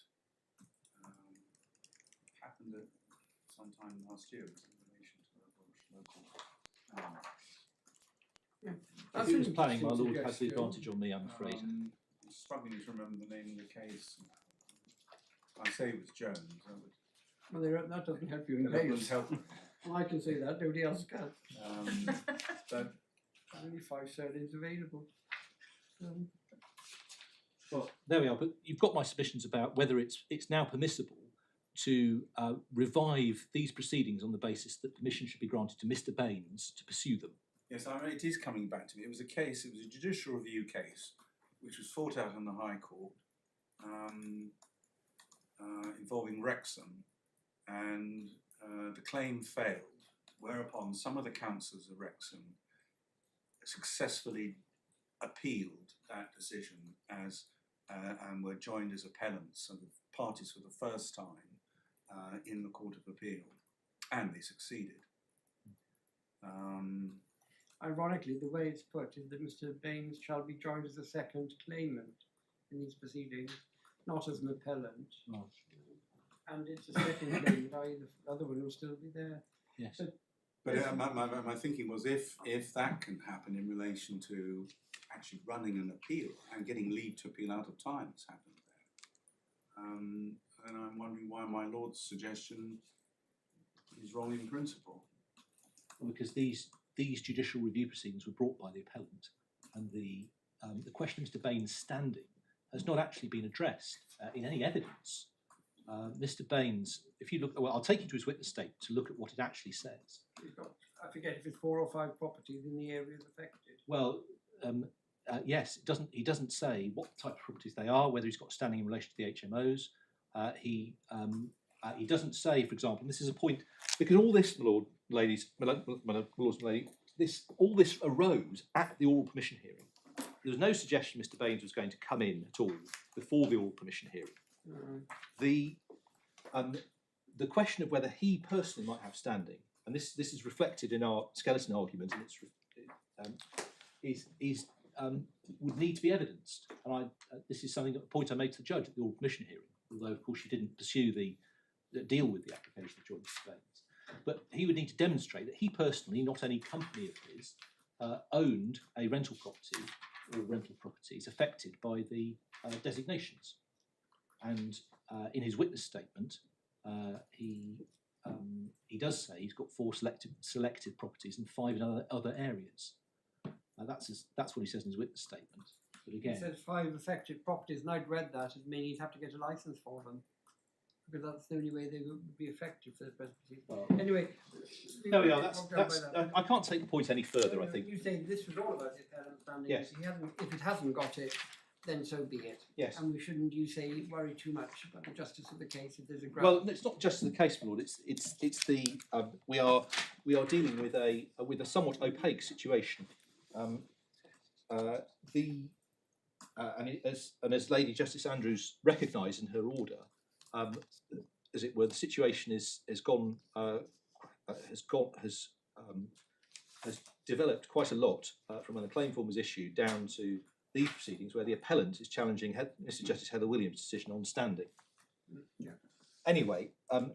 Happened at sometime last year. It was in relation to a local. If he was planning, my lord has the suggestion. advantage on me, I'm afraid. I'm struggling to remember the name of the case. I say it was Jones. Well, that doesn't help you in That wouldn't case. help me. Well, I can say that, nobody else can. But Only 5 surnames available. Well, there we are. But you've got my submissions about whether it's now permissible to revive these proceedings on the basis that permission should be granted to Mr. Baines to pursue them. yes, I mean, it is coming back to me. It was a judicial review case, which was fought out in the High Court, involving Wrexham, and the claim failed, whereupon some of the councillors of Wrexham successfully appealed that decision as and were joined as appellants and parties for the first time in the Court of Appeal, and they succeeded. Ironically, the way it's put is that Mr. Baines shall be joined as a second claimant in these proceedings, not as an appellant. Oh. And it's a second claimant, i.e. the other one will still be there. Yes. But my thinking was if that can happen in relation to actually running an appeal and getting leave to appeal out of time has happened there, and I'm wondering why my Lord's suggestion is wrong in principle. Because these judicial review proceedings were brought by the appellant, and the question of Mr. Baines' standing has not actually been addressed in any evidence. Mr. Baines, if you look, well, I'll take you to his witness statement to look at what it actually says. He's got, I forget if it's 4 or 5 properties in the areas affected. Well, yes, he doesn't say what type of properties they are, whether he's got standing in relation to the HMOs. He doesn't say, for example, and this is a point, because all this, my lord, ladies, my lords and ladies, all this arose at the oral permission hearing. There was no suggestion Mr. Baines was going to come in at all before the oral permission hearing. The question of whether he personally might have standing, and this is reflected in our skeleton argument, and it's would need to be evidenced. And this is a point I made to the judge at the oral permission hearing, although of course she didn't pursue the deal with the application of joint Baines. But he would need to demonstrate that he personally, not any company of his, owned a rental property or rental properties affected by the designations. And in his witness statement, he does say he's got 4 selected properties and 5 in other areas. That's what he says in his witness statement. But again, He says 5 affected properties, and I'd read that as meaning he'd have to get a licence for them, because that's the only way they would be effective for the present proceedings. well, Anyway, there we are. I can't take the point any further. I think. You say this was all about the appellant standing. Yes. If it hasn't got it, then so be it. Yes. And we shouldn't, you say, worry too much about the justice of the case if there's a ground. Well, it's not just the case, my lord. It's the we are dealing with a somewhat opaque situation. As Lady Justice Andrews recognised in her order, as it were, the situation has developed quite a lot from when the claim form was issued down to these proceedings, where the appellant is challenging Mr. Justice Heather Williams' decision on standing. Yeah. Anyway, a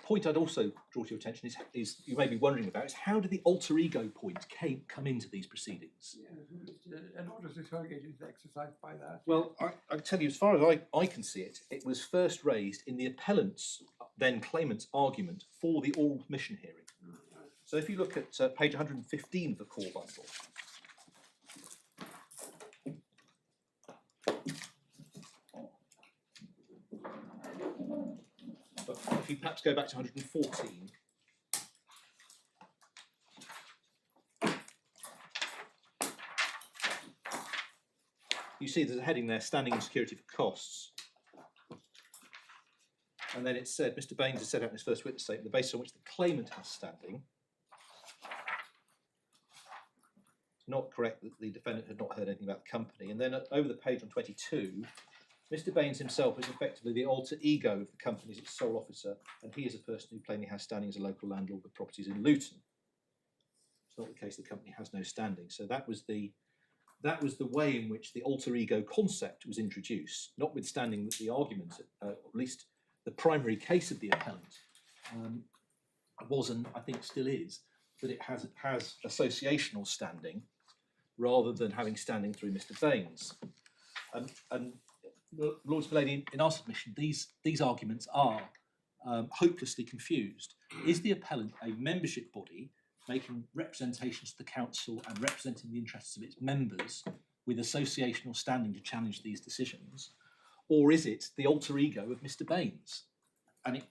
point I'd also draw to your attention is you may be wondering about is how did the alter ego point come into these proceedings? Yeah, and what does this Holgate is exercised by that? Well, I can tell you, as far as I can see it, it was first raised in the appellant's, then claimant's argument for the oral permission hearing. So if you look at page 115 of the core bundle, but if you perhaps go back to 114, you see there's a heading there, standing and security for costs. And then it said, Mr. Baines has set out in his first witness statement the basis on which the claimant has standing. It's not correct that the defendant had not heard anything about the company. And then over the page on 22, Mr. Baines himself is effectively the alter ego of the company as its sole officer, and he is a person who plainly has standing as a local landlord with properties in Luton. It's not the case the company has no standing. So that was the way in which the alter ego concept was introduced, notwithstanding that the argument, at least the primary case of the appellant, was, and I think still is, that it has associational standing rather than having standing through Mr. Baines. And Lords for Lady, in our submission, these arguments are hopelessly confused. Is the appellant a membership body making representations to the council and representing the interests of its members with associational standing to challenge these decisions, or is it the alter ego of Mr. Baines? And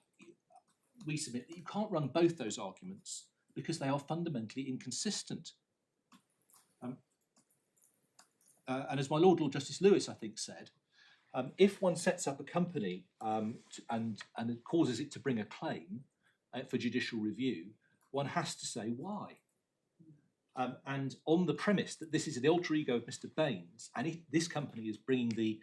we submit that you can't run both those arguments because they are fundamentally inconsistent. And as my Lord Justice Lewis, I think, said, if one sets up a company and it causes it to bring a claim for judicial review, one has to say why. And on the premise that this is the alter ego of Mr. Baines, and if this company is bringing the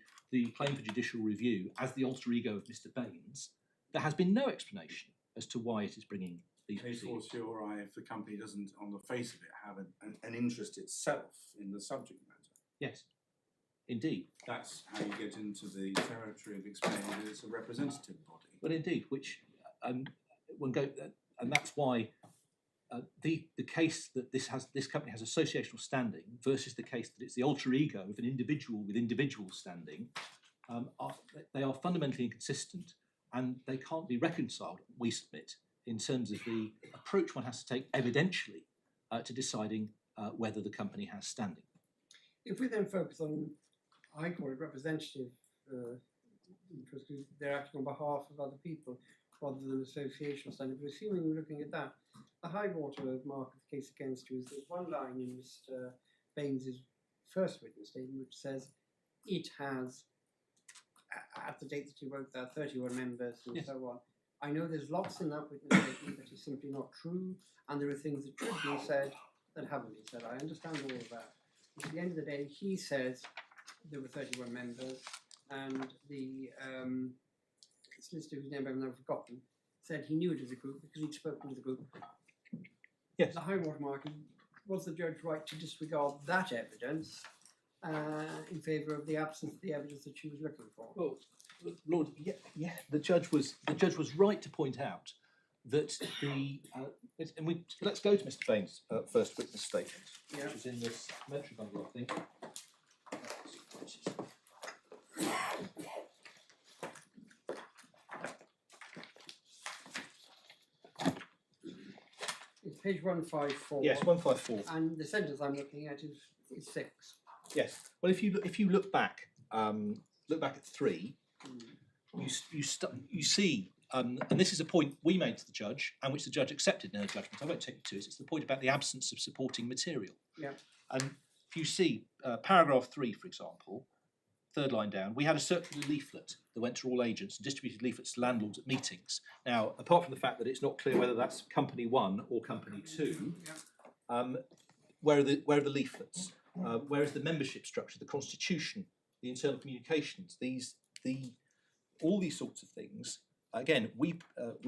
claim for judicial review as the alter ego of Mr. Baines, there has been no explanation as to why it is bringing these proceedings. It's your eye if the company doesn't, on the face of it, have an interest itself in the subject matter. Yes, indeed. That's how you get into the territory of explaining that it's a representative body. But indeed, which one go, and that's why the case that this company has associational standing versus the case that it's the alter ego of an individual with individual standing, they are fundamentally inconsistent, and they can't be reconciled, we submit, in terms of the approach one has to take evidentially to deciding whether the company has standing. If we then focus on, I call it representative interest, because they're acting on behalf of other people rather than associational standing. But assuming we're looking at that, the high water mark of the case against you is there's one line in Mr. Baines' first witness statement which says it has, at the date that he wrote that, 31 members and yes. so on. I know there's lots in that witness statement that is simply not true, and there are things that should be said that haven't been said. I understand all of that. At the end of the day, he says there were 31 members, and the solicitor whose name I've now forgotten said he knew it as a group because he'd spoken to the group. Yes. The high water mark, was the judge right to disregard that evidence in favour of the absence of the evidence that she was looking for? Well, Lord, yeah, the judge was right to point out that let's go to Mr. Baines' first witness statement, which is in this commentary bundle, I think. It's page 154. Yes, 154. And the sentence I'm looking at is 6. Yes. Well, if you look back at 3, you see. And this is a point we made to the judge, and which the judge accepted in her judgment. I won't take you to it. It's the point about the absence of supporting material. Yeah. And if you see paragraph 3, for example, third line down, we had a circular leaflet that went to all agents and distributed leaflets to landlords at meetings. Now, apart from the fact that it's not clear whether that's company 1 or company 2, where are the leaflets? Where is the membership structure, the constitution, the internal communications? All these sorts of things again, we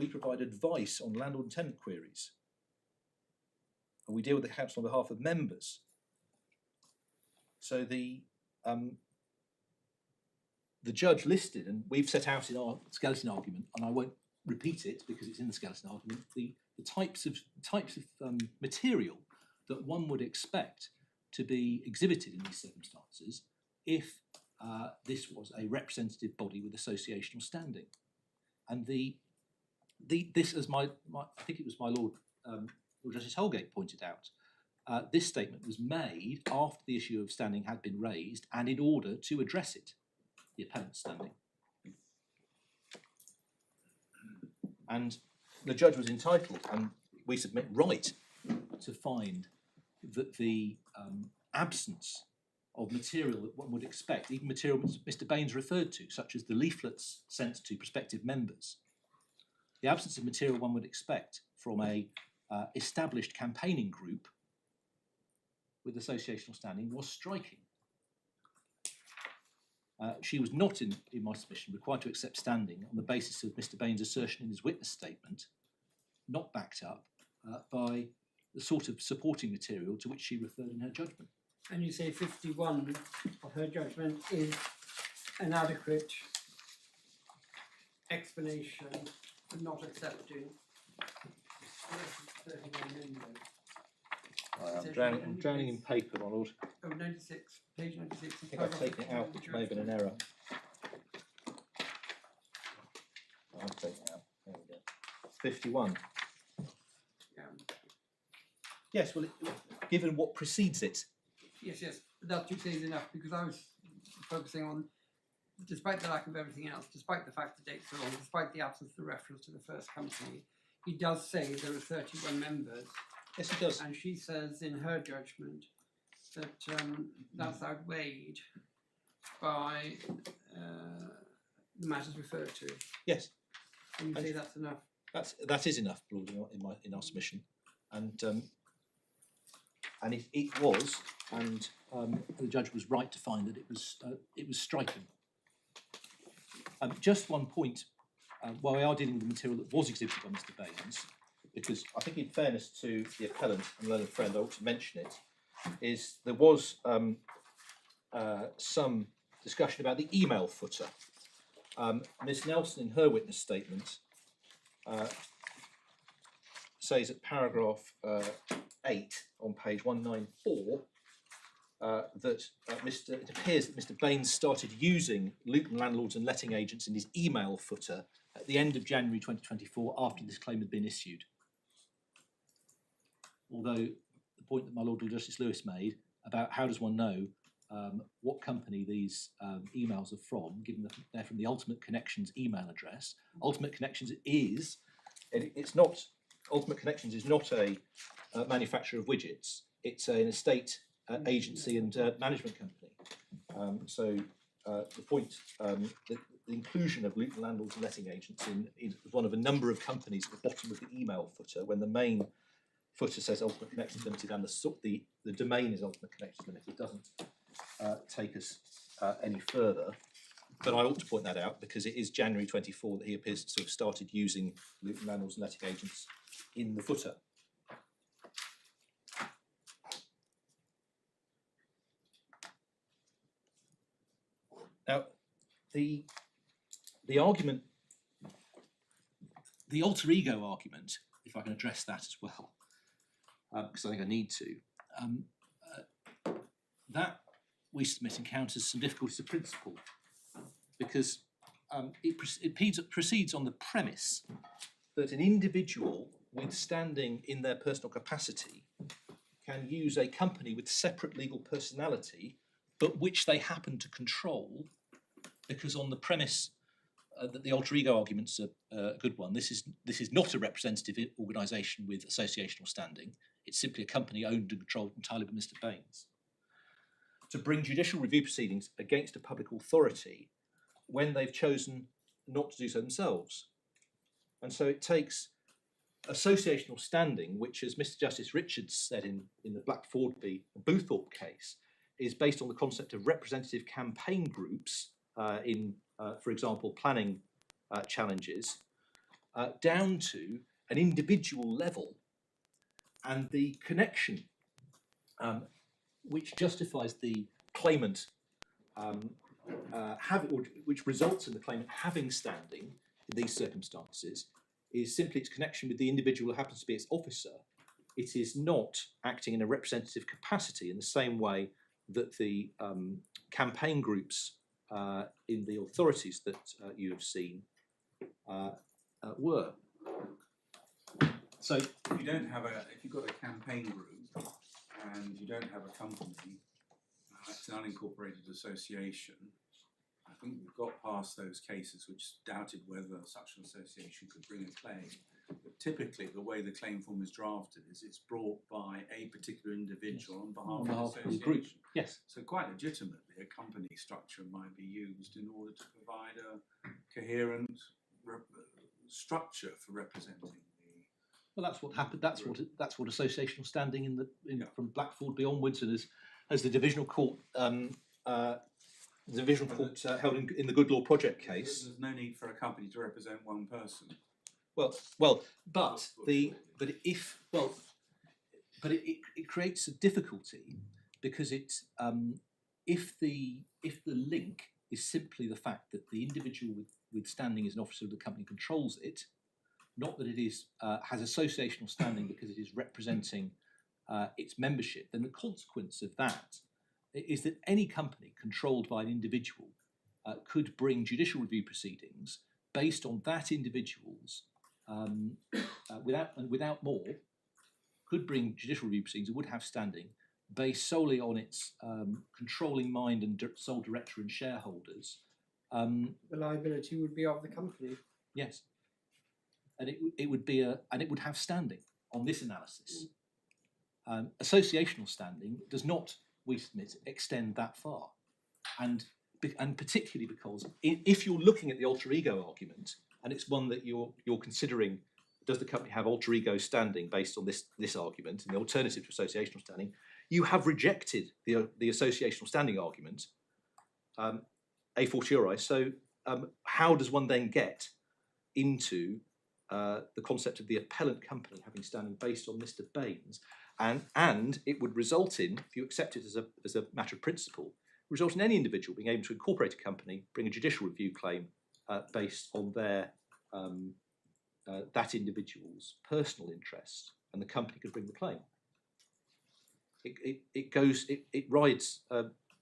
provide advice on landlord and tenant queries. And we deal with the council on behalf of members. So the judge listed, and we've set out in our skeleton argument, and I won't repeat it because it's in the skeleton argument, the types of material that one would expect to be exhibited in these circumstances if this was a representative body with associational standing. And this, as I think it was my Lord Justice Holgate pointed out, this statement was made after the issue of standing had been raised and in order to address it, the appellant's standing. And the judge was entitled, and we submit right, to find that the absence of material that one would expect, even material Mr. Baines referred to, such as the leaflets sent to prospective members, the absence of material one would expect from a established campaigning group with associational standing was striking. She was not, in my submission, required to accept standing on the basis of Mr. Baines' assertion in his witness statement, not backed up by the sort of supporting material to which she referred in her judgment. And you say 51 of her judgment is an adequate explanation for not accepting. 31 I'm drowning in paper, my lord. Oh, 96, page 96. I think I've taken it out, which may have been an error. I've taken it out. There we go. 51. Yeah. Yes, well, given what precedes it. Yes, but that you say is enough, because I was focusing on, despite the lack of everything else, despite the fact the dates are wrong, despite the absence of the reference to the first company, he does say there are 31 members. Yes, he does. And she says in her judgment that that's outweighed by the matters referred to. Yes. And you say that's enough. That is enough, Lord, in our submission, and it was, and the judge was right to find that it was striking. Just one point, while we are dealing with the material that was exhibited by Mr. Baines, because I think in fairness to the appellant and learned friend, I ought to mention it, is there was some discussion about the email footer. Ms. Nelson, in her witness statement, says at paragraph 8 on page 194 that it appears that Mr. Baines started using Luton landlords and letting agents in his email footer at the end of January 2024 after this claim had been issued. Although the point that my Lord Justice Lewis made about how does one know what company these emails are from, given that they're from the Ultimate Connections email address. Ultimate Connections is not a manufacturer of widgets. It's an estate agency and management company. So the point, the inclusion of Luton landlords and letting agents is one of a number of companies at the bottom of the email footer, when the main footer says Ultimate Connections Limited and the domain is Ultimate Connections Limited. It doesn't take us any further, but I ought to point that out because it is January 24 that he appears to have started using Luton landlords and letting agents in the footer. Now, the argument, the alter ego argument, if I can address that as well, because I think I need to, that we submit encounters some difficulties of principle, because it proceeds on the premise that an individual with standing in their personal capacity can use a company with separate legal personality, but which they happen to control, because on the premise that the alter ego argument's a good one. This is not a representative organisation with associational standing. It's simply a company owned and controlled entirely by Mr. Baines. To bring judicial review proceedings against a public authority when they've chosen not to do so themselves. And so it takes associational standing, which, as Mr. Justice Richards said in the Blackford v. Boothorpe case, is based on the concept of representative campaign groups in, for example, planning challenges, down to an individual level, and the connection which justifies the claimant which results in the claimant having standing in these circumstances is simply its connection with the individual who happens to be its officer. It is not acting in a representative capacity in the same way that the campaign groups in the authorities that you have seen were. So if you've got a campaign group and you don't have a company, it's an unincorporated association. I think we've got past those cases which doubted whether such an association could bring a claim. But typically, the way the claim form is drafted is it's brought by a particular individual on behalf of the association. Group. Yes. So quite legitimately, a company structure might be used in order to provide a coherent structure for representing the. Well, that's what happened. That's what associational standing from Blackford be onwards, and as the divisional court held in the Good Law Project case. There's no need for a company to represent one person. It creates a difficulty because it's if the link is simply the fact that the individual with standing as an officer of the company controls it, not that it is has associational standing because it is representing its membership, then the consequence of that is that any company controlled by an individual could bring judicial review proceedings based on that individual's without more, could bring judicial review proceedings and would have standing based solely on its controlling mind and sole director and shareholders. The liability would be of the company. Yes, and it would have standing on this analysis. Associational standing does not, we submit, extend that far, and particularly because if you're looking at the alter ego argument, and it's one that you're considering, does the company have alter ego standing based on this argument, and the alternative to associational standing, you have rejected the associational standing argument a fortiori. So how does one then get into the concept of the appellant company having standing based on Mr. Baines? And it would result in, if you accept it as a matter of principle, result in any individual being able to incorporate a company, bring a judicial review claim based on their that individual's personal interest, and the company could bring the claim. It rides,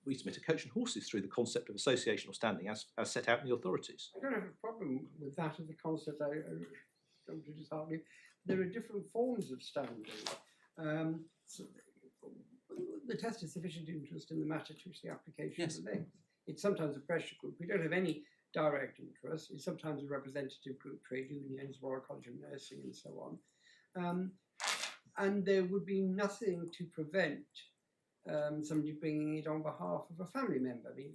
we submit, a coach and horses through the concept of associational standing as set out in the authorities. I don't have a problem with that as a concept. I don't dishearten you. There are different forms of standing. So the test is sufficient interest in the matter to which the application relates. It's sometimes a pressure group. We don't have any direct interest. It's sometimes a representative group, trade unions, Royal College of Nursing, and so on. And there would be nothing to prevent somebody bringing it on behalf of a family member. I mean,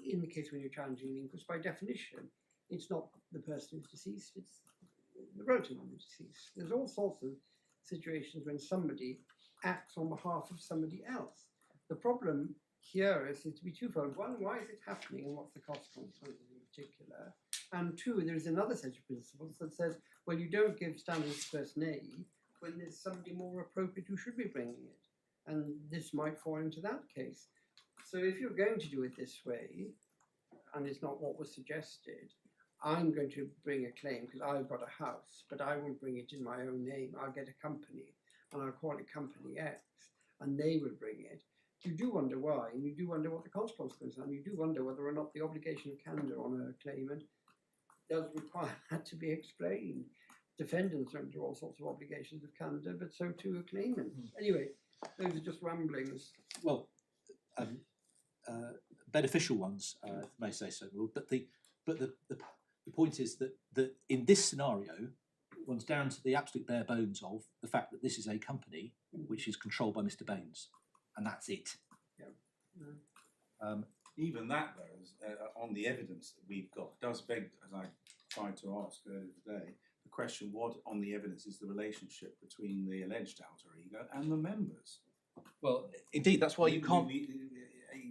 in the case when you're challenging the inquest, by definition, it's not the person who's deceased, it's the relative of the deceased. There's all sorts of situations when somebody acts on behalf of somebody else. The problem here is to be twofold. One, why is it happening and what's the consequences in particular? And two, there's another set of principles that says, well, you don't give standing to person A when there's somebody more appropriate who should be bringing it. And this might fall into that case. So if you're going to do it this way, and it's not what was suggested, I'm going to bring a claim because I've got a house, but I won't bring it in my own name. I'll get a company, and I'll call it Company X, and they will bring it. You do wonder why, and you do wonder what the consequences are, and you do wonder whether or not the obligation of candour on a claimant does require that to be explained. Defendants are under all sorts of obligations of candour, but so too are claimants. Anyway, those are just ramblings. Well, beneficial ones, if I may say so. But the point is that in this scenario, it runs down to the absolute bare bones of the fact that this is a company which is controlled by Mr. Baines, and that's it. Yeah. Even that, though, on the evidence that we've got, does beg, as I tried to ask earlier today, the question: what on the evidence is the relationship between the alleged alter ego and the members? Well, indeed, that's why you can't.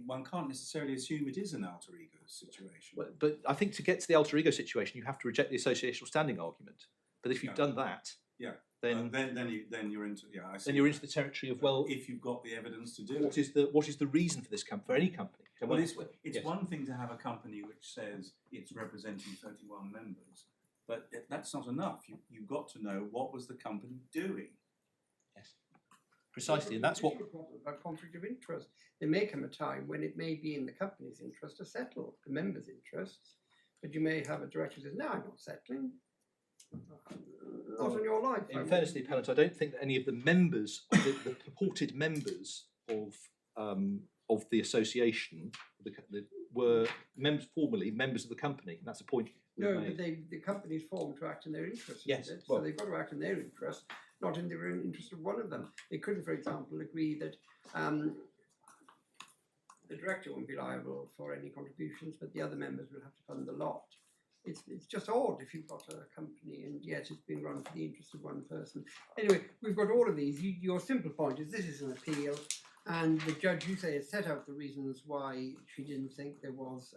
One can't necessarily assume it is an alter ego situation. But I think to get to the alter ego situation, you have to reject the associational standing argument, But if you've Yeah. done that, Yeah. then then you're into I see then you're what into the territory of, well, if you've got the evidence to do what it. is the reason for this for any company? So Well, when- it's yes. one thing to have a company which says it's representing 31 members, but that's not enough. You've got to know what was the company doing. Yes, precisely, and that's what. About conflict of interest. There may come a time when it may be in the company's interest to settle the members' interests, but you may have a director who says, "No, I'm not settling. Not on your life." In fairness to the appellant, I don't think that any of the members, the purported members of the association, were formerly members of the company. And that's the point we've No, made. but the company's formed to act in their interest. Yes, isn't it? well- So they've got to act in their interest, not in the interest of one of them. They could, for example, agree that the director won't be liable for any contributions, but the other members will have to fund the lot. It's just odd if you've got a company and yet it's being run for the interest of one person. Anyway, we've got all of these. Your simple point is this is an appeal, and the judge, you say, has set out the reasons why she didn't think there was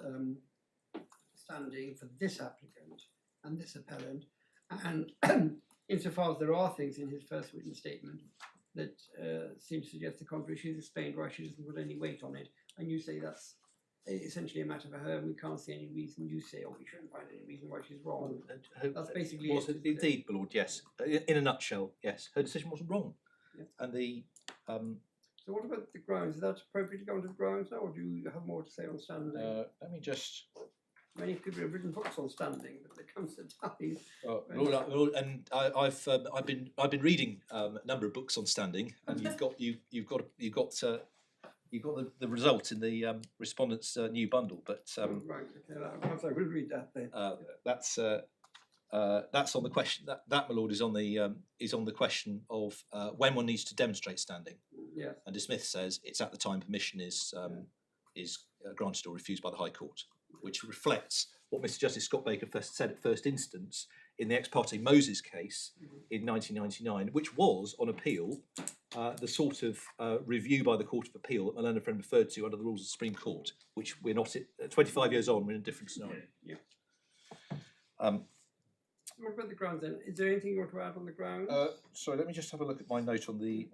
standing for this applicant and this appellant. And insofar as there are things in his first witness statement that seem to suggest the contrary, she's explained why she doesn't put any weight on it, and you say that's essentially a matter for her, and we can't see any reason, you say, or we shouldn't find any reason why she's wrong. That's basically was it, isn't it? indeed, my lord. Yes, in a nutshell, yes, her decision wasn't wrong, Yeah. and the So what about the grounds? Is that appropriate to go into the grounds now, or do you have more to say on standing? let me just. Many people have written books on standing, but there comes a time. Lord, and I've been reading a number of books on standing, and you've got the result in the respondent's new bundle, but Right, okay, perhaps I will read that then. that's on the question that my lord is on the question of when one needs to demonstrate standing. Yes. And De Smith says it's at the time permission is granted or refused by the High Court, which reflects what Mr. Justice Scott Baker first said at first instance in the ex parte Moses case in 1999, which was on appeal, the sort of review by the Court of Appeal that my learned friend referred to under the rules of the Supreme Court, which we're not 25 years on, we're in a different scenario. Yeah. What about the grounds then? Is there anything you want to add on the grounds? Sorry, let me just have a look at my note on the.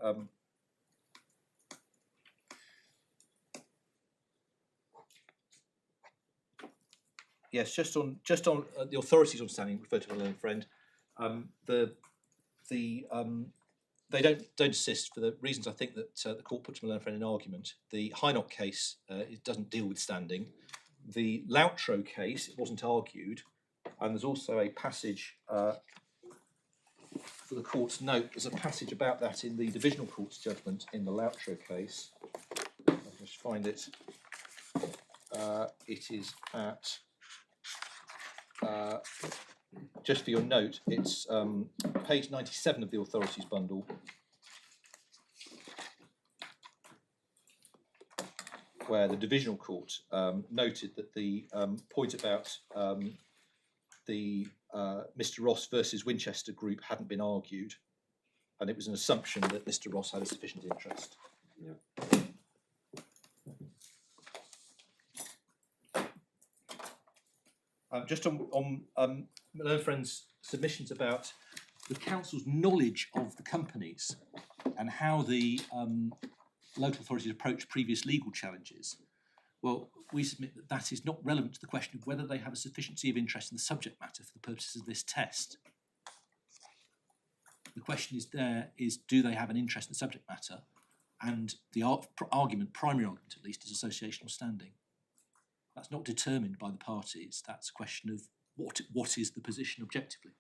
Yes, just on the authorities on standing referred to my learned friend. They don't assist for the reasons I think that the court put to my learned friend in argument. The Hynott case it doesn't deal with standing. The Loutro case, it wasn't argued, and there's also a passage for the court's note. There's a passage about that in the divisional court's judgment in the Loutro case. I'll just find it. It is at. Just for your note, it's page 97 of the authorities bundle, where the divisional court noted that the point about the Mr. Ross versus Winchester group hadn't been argued, and it was an assumption that Mr. Ross had a sufficient interest. Yeah. Just on my learned friend's submissions about the council's knowledge of the companies and how the local authorities approach previous legal challenges. Well, we submit that that is not relevant to the question of whether they have a sufficiency of interest in the subject matter for the purposes of this test. The question is do they have an interest in the subject matter? And the primary argument at least, is associational standing. That's not determined by the parties. That's a question of what is the position objectively.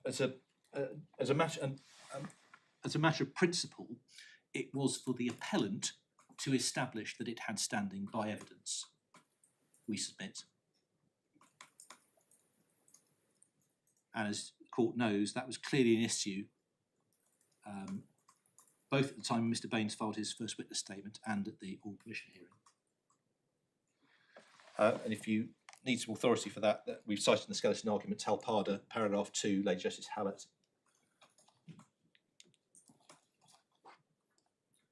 As a matter of principle, it was for the appellant to establish that it had standing by evidence, we submit. And as the court knows, that was clearly an issue, both at the time Mr. Baines filed his first witness statement and at the oral commission hearing. And if you needs some authority for that we've cited in the skeleton argument, Talpada, paragraph 2, Lady Justice Hallett.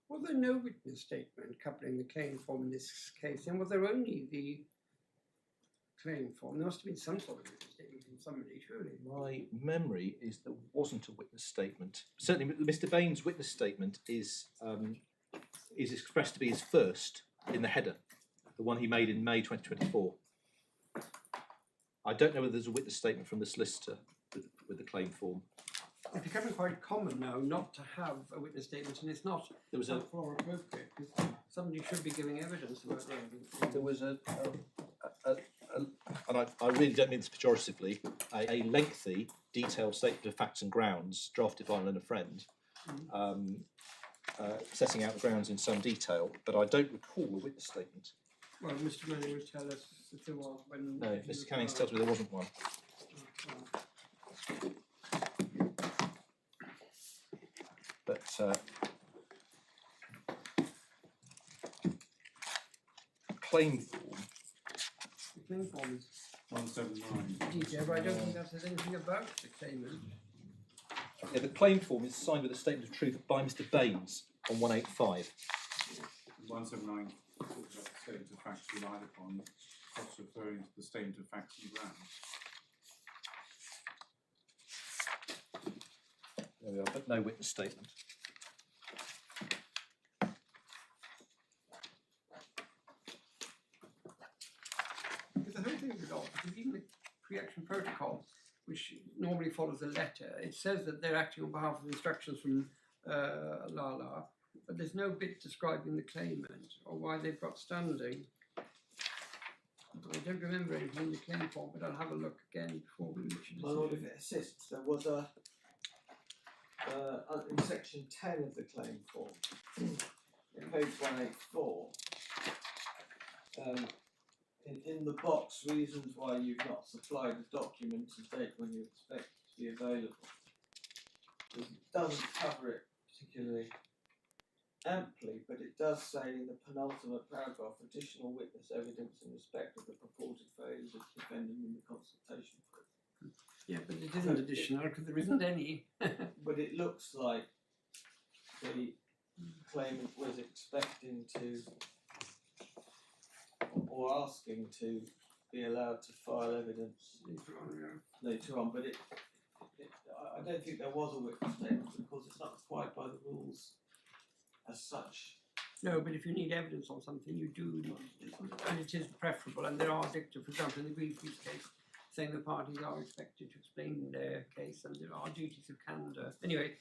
Was there no witness statement coupling the claim form in this case, and was there only the claim form? There must have been some sort of witness statement from somebody, surely. My memory is there wasn't a witness statement. Certainly, Mr. Bain's witness statement is expressed to be his first in the header, the one he made in May 2024. I don't know whether there's a witness statement from the solicitor with the claim form. It's becoming quite common now not to have a witness statement, and it's not There was a helpful or appropriate, because somebody should be giving evidence about the evidence. there was and I really don't mean this pejoratively, a lengthy, detailed statement of facts and grounds drafted by Alan and a friend, setting out the grounds in some detail, but I don't recall a witness statement. Well, Mr. Manning would tell us if there was when... No, Mr. Canning tells me there wasn't one. But claim form. The claim form is 179. detailed, but I don't think that says anything about the claimant. Yeah, the claim form is signed with a statement of truth by Mr. Baines on 185. 179 talks about the statement of facts relied upon, that's referring to the statement of facts and grounds. There we are, but no witness statement. Because the whole thing is odd, because even the pre-action protocol, which normally follows a letter, it says that they're acting on behalf of instructions from Lala, but there's no bit describing the claimant or why they've got standing. I don't remember anything in the claim form, but I'll have a look again before we reach a My lord, if decision. it assists, there was a in section 10 of the claim form, page 184, in the box, reasons why you've not supplied the document and date when you expect it to be available. It doesn't cover it particularly amply, but it does say in the penultimate paragraph, additional witness evidence in respect of the purported failures of the defendant in the consultation process. Yeah, but it isn't additional because there isn't any. But it looks like the claimant was expecting to or asking to be allowed to file evidence later on, but I don't think there was a witness statement because it's not required by the rules as such. No, but if you need evidence on something, you do need it, and it is preferable. And there are dicta, for example, in the Greenpeace case, saying the parties are expected to explain their case, and there are duties of candour. Anyway,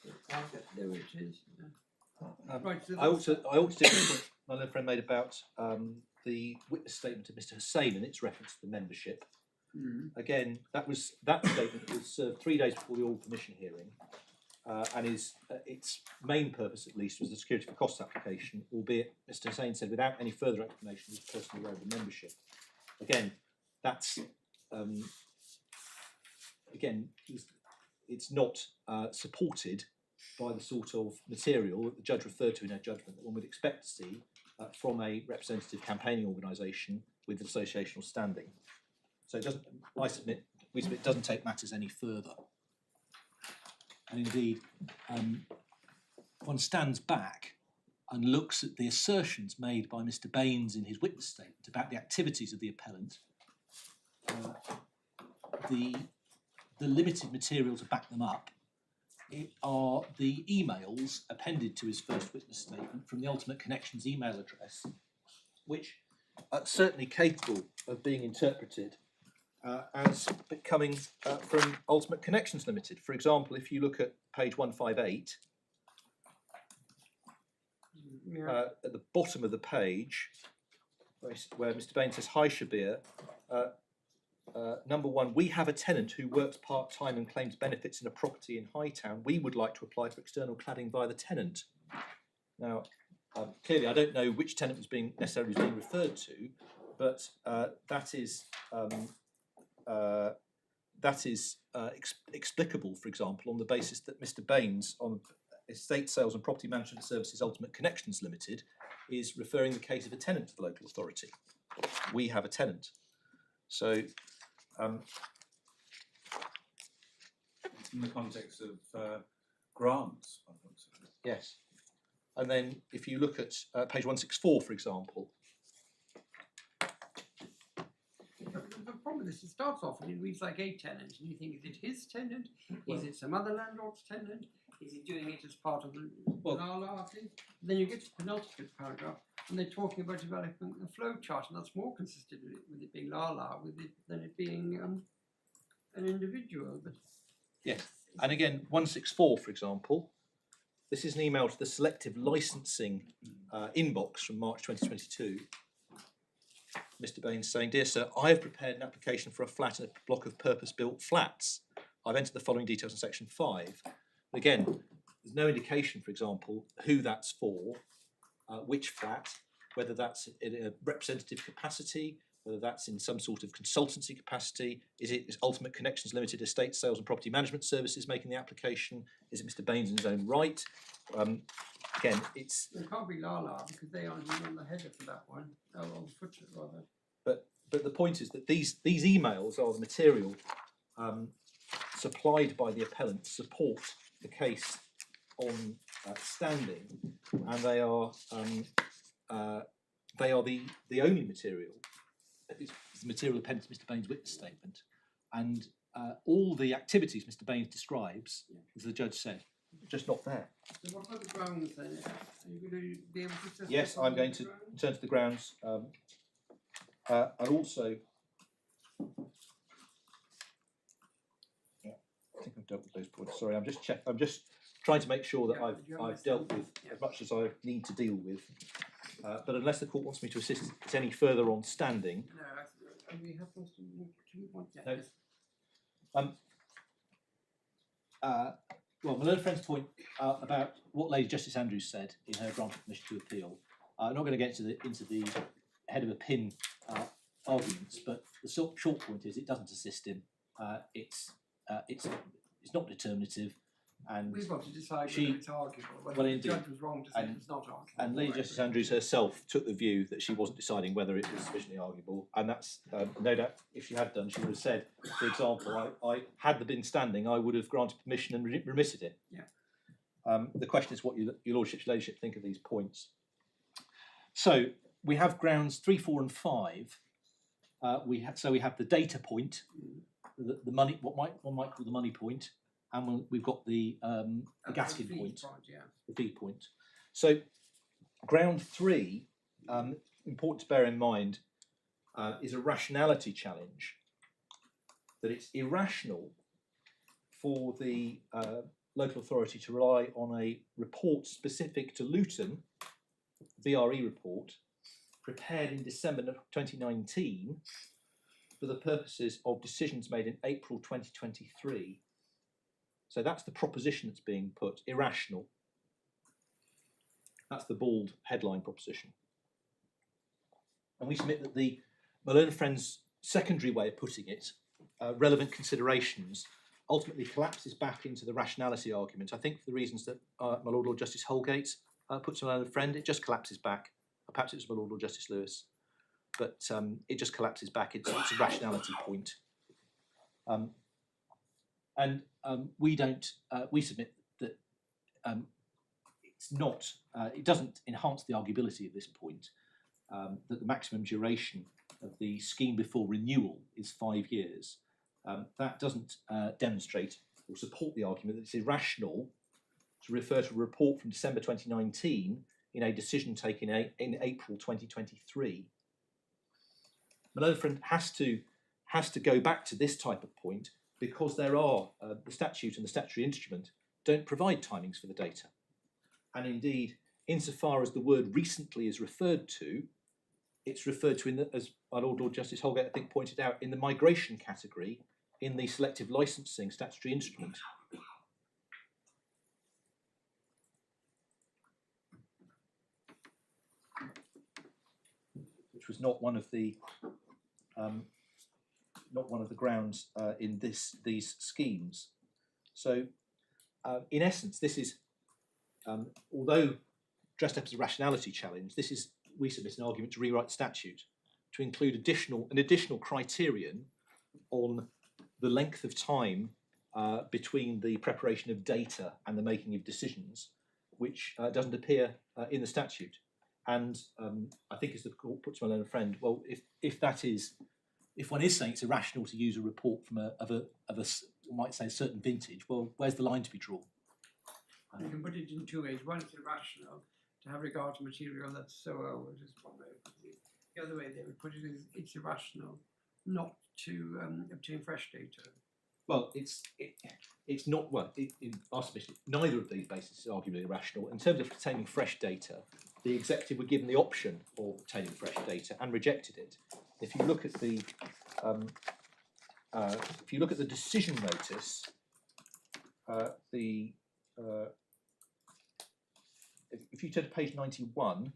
there it is. Right. So I ought to do the point my little friend made about the witness statement of Mr. Hussain and its reference to the membership. Again, that statement was served 3 days before the oral permission hearing, and its main purpose, at least, was the security for costs application, albeit Mr. Hussain said without any further explanation he was personally aware of the membership. Again, that's it's not supported by the sort of material that the judge referred to in her judgment that one would expect to see from a representative campaigning organisation with associational standing. So it doesn't, we submit it doesn't take matters any further. And indeed, one stands back and looks at the assertions made by Mr. Baines in his witness statement about the activities of the appellant, the limited material to back them up are the emails appended to his first witness statement from the Ultimate Connections email address, which are certainly capable of being interpreted as coming from Ultimate Connections Limited. For example, if you look at page 158, at the bottom of the page, where Mr. Baines says, "Hi Shabir, number one, we have a tenant who works part-time and claims benefits in a property in Hightown. We would like to apply for external cladding via the tenant." Now, clearly, I don't know which tenant was being referred to, but that is explicable, for example, on the basis that Mr. Baines, on Estate Sales and Property Management Services Ultimate Connections Limited, is referring the case of a tenant to the local authority. We have a tenant. So In the context of grants, I think so. yes, and then if you look at page 164, for example, The problem is, it starts off and it reads like a tenant, and you think, is it his tenant? Well- Is it some other landlord's tenant? Is he doing it as part of the Well- LALA thing? Then you get to the penultimate paragraph, and they're talking about developing a flow chart, and that's more consistent with it being LALA than it being an individual. But yes, and again 164, for example, this is an email to the selective licensing inbox from March 2022. Mr. Baines saying, "Dear Sir, I have prepared an application for a flat in a block of purpose-built flats. I've entered the following details in section 5. Again, there's no indication, for example, who that's for, which flat, whether that's in a representative capacity, whether that's in some sort of consultancy capacity. Is it Ultimate Connections Limited Estate Sales and Property Management Services making the application? Is it Mr. Baines in his own right? Again, it's it can't be LALA because they aren't even on the header for that one, on the footer rather. but the point is that these emails are the material supplied by the appellant to support the case on standing, and they are the only material. It's the material appended to Mr. Baines' witness statement, and all the activities Mr. Baines describes, as the judge said, just not there. So what about the grounds then? Are you going to be able to assess Yes, that I'm on going the to grounds? turn to the grounds, and also, yeah, I think I've dealt with those points. Sorry, I'm just trying to make sure that Yeah, do you I've dealt understand? with as much as I need to deal with. But unless the court wants me to assist any further on standing, No, we have those to move on. Yeah, No. yes. Well, my learned friend's point about what Lady Justice Andrews said in her grant of permission to appeal. I'm not going to get into the head of a pin arguments, but the short point is it doesn't assist him. It's not determinative, and We've got to decide she- whether it's arguable, whether well, the indeed. judge was wrong to say And- it's not arguable. and Lady Right. Justice Andrews herself took the view that she wasn't deciding whether it was sufficiently arguable, and that's no doubt if she had done, she would have said, for example, I had there been standing, I would have granted permission and remitted it. Yeah. The question is what your lordship's ladyship think of these points. So we have grounds 3, 4, and 5. We have the data point, the money, what one might call the money point, and we've got the Gaskin fee point. Yeah. The fee point. So, ground 3, important to bear in mind, is a rationality challenge. That it's irrational for the local authority to rely on a report specific to Luton, VRE report, prepared in December 2019 for the purposes of decisions made in April 2023. So that's the proposition that's being put, irrational. That's the bald headline proposition. And we submit that the Malone Friends' secondary way of putting it, relevant considerations, ultimately collapses back into the rationality argument. I think for the reasons that my Lord Justice Holgate puts on Malone Friend, it just collapses back. Perhaps it was my Lord Justice Lewis, but it just collapses back. It's a rationality point. We submit that it's not, it doesn't enhance the arguability of this point, that the maximum duration of the scheme before renewal is 5 years. That doesn't demonstrate or support the argument that it's irrational to refer to a report from December 2019 in a decision taken in April 2023. Malone Friend has to go back to this type of point because there are the statute and the statutory instrument don't provide timings for the data, and indeed, insofar as the word recently is referred to, it's referred to as my Lord Justice Holgate I think pointed out, in the migration category in the selective licensing statutory instrument. Which was not one of the grounds in these schemes. So, in essence, this is, although dressed up as a rationality challenge, this is, we submit an argument to rewrite the statute to include an additional criterion on the length of time between the preparation of data and the making of decisions, which doesn't appear in the statute. And I think, as the court put to my learned friend, well, if one is saying it's irrational to use a report from one might say a certain vintage, well, where's the line to be drawn? You can put it in two ways. One, it's irrational to have regard to material that's so old, is one way of putting it. The other way they would put it is it's irrational not to obtain fresh data. Well, it's not, well, in our submission, neither of these bases is arguably irrational. In terms of obtaining fresh data, the executive were given the option of obtaining fresh data and rejected it. If you look at the decision notice, if you turn to page 91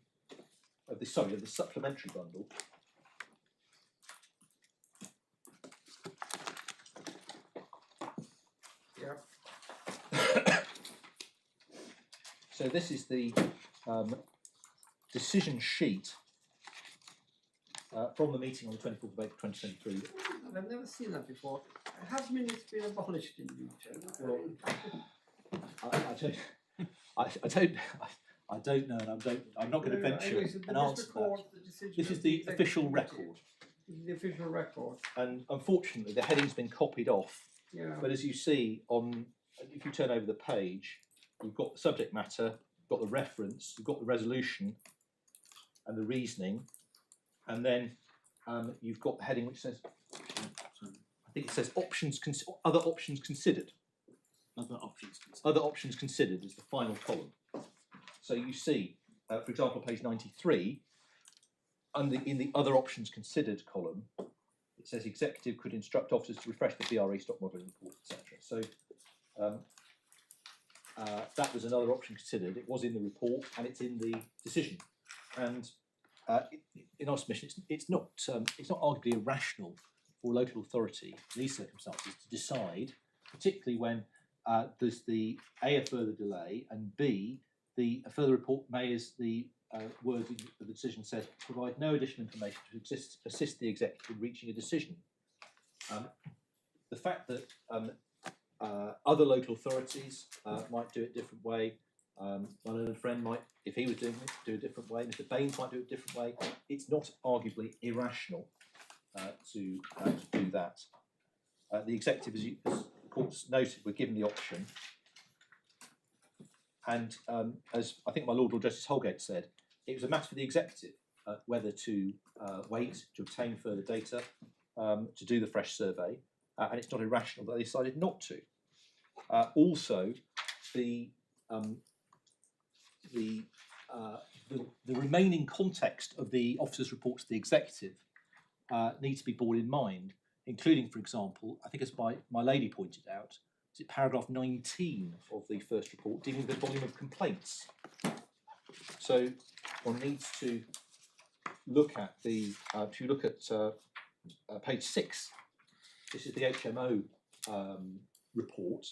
of the supplementary bundle. Yeah. So this is the decision sheet from the meeting on the 24th of April 2023. I've never seen that before. Have minutes been abolished in Luton? Well, I don't know, and I'm not going to venture an answer to that. This is the official record. This is the official record. And unfortunately, the heading's been copied off. Yeah. But as you see if you turn over the page, you've got the subject matter, you've got the reference, you've got the resolution and the reasoning, and then you've got the heading which says, I think it says other options considered. Other options considered is the final column. So you see, for example, page 93, in the other options considered column, it says executive could instruct officers to refresh the BRE stock modelling report, etc. So that was another option considered. It was in the report and it's in the decision. And in our submission, it's not arguably irrational for a local authority in these circumstances to decide, particularly when there's a further delay, and B, a further report may, as the wording of the decision says, provide no additional information to assist the executive in reaching a decision. The fact that other local authorities might do it a different way, my learned friend might, if he was doing it, do a different way, Mr. Baines might do it a different way, it's not arguably irrational to do that. The executive, as the court's noted, were given the option. And as I think my Lord Justice Holgate said, it was a matter for the executive whether to wait to obtain further data, to do the fresh survey, and it's not irrational that they decided not to. Also, the remaining context of the officer's report to the executive needs to be borne in mind, including, for example, I think as my lady pointed out, is it paragraph 19 of the first report dealing with the volume of complaints. So one needs to look at if you look at page 6, this is the HMO report,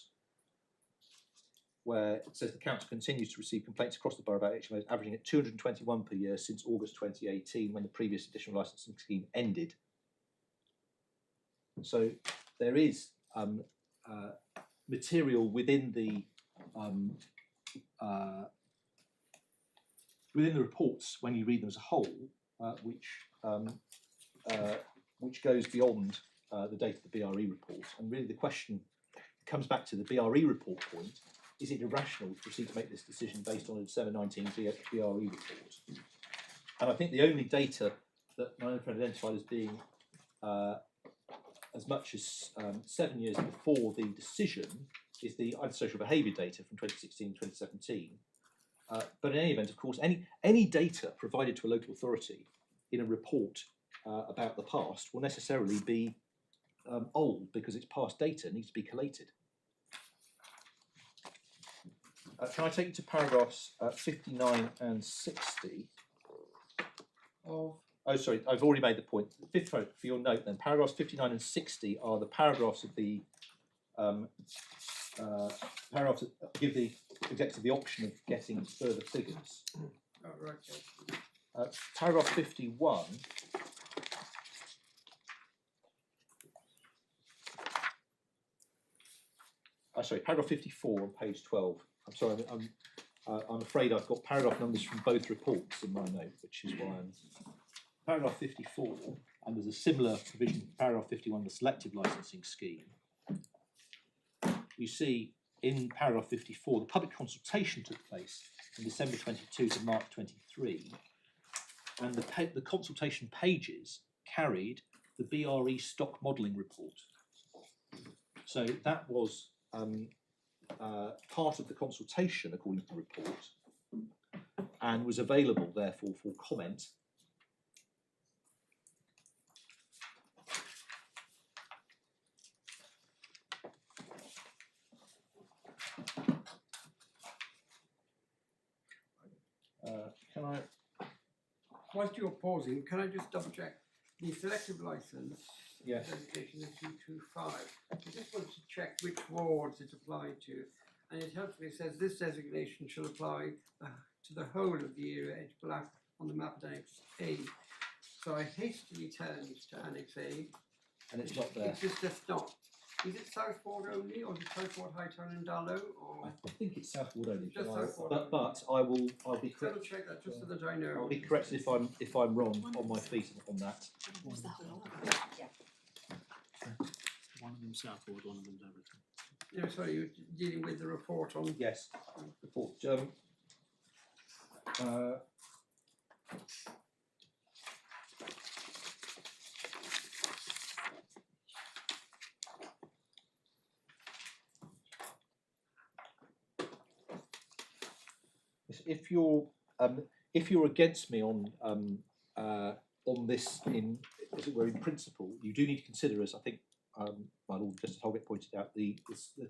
where it says the council continues to receive complaints across the borough about HMOs, averaging at 221 per year since August 2018, when the previous additional licensing scheme ended. So there is material within the reports, when you read them as a whole, which goes beyond the date of the BRE report. And really the question comes back to the BRE report point. Is it irrational to proceed to make this decision based on a December 19 BRE report? And I think the only data that my own friend identified as being as much as 7 years before the decision is the antisocial behaviour data from 2016 and 2017. But in any event, of course, any data provided to a local authority in a report about the past will necessarily be old, because it's past data, needs to be collated. Can I take you to paragraphs 59 and 60 of... Oh, sorry, I've already made the point. Fifth for your note then, paragraphs 59 and 60 are the paragraphs of the paragraphs that give the executive the option of getting further figures. Oh, right. Paragraph 51 sorry, paragraph 54 on page 12. I'm sorry, I'm afraid I've got paragraph numbers from both reports in my note, which is why I'm... Paragraph 54, and there's a similar provision for paragraph 51, the selective licensing scheme. You see in paragraph 54, the public consultation took place from December 22 to March 23, and the consultation pages carried the BRE stock modelling report. So that was part of the consultation according to the report, and was available therefore for comment. Can I? Whilst you're pausing, can I just double check the selective licence? Yes. Designation is 225. I just wanted to check which wards it applied to, and it helpfully says this designation shall apply to the whole of the area edge black on the map at Annex A. So I hastily turned to Annex A. And it's not there. It's just not. Is it Southport only, or is it Southport, Hightown and Dallow, or? I think it's Southwood only, Just but, Southwood but only. I'll be Double correct. check that just so that I know. I'll be corrected if I'm wrong on my feet on that. Was the whole of it? Yeah. One of them Southwood, one of them's everything. Yeah, sorry, you're dealing with the report on. Yes, report. If you're against me on this in, as it were, in principle, you do need to consider, as I think my Lord Justice Holgate pointed out, the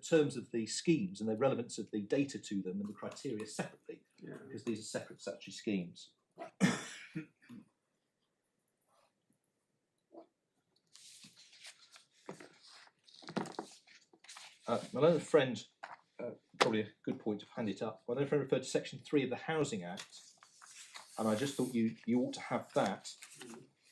terms of the schemes and the relevance of the data to them and the criteria separately, Yeah. because these are separate statutory schemes. My learned friend, probably a good point to hand it up. My learned friend referred to Section 3 of the Housing Act, and I just thought you ought to have that.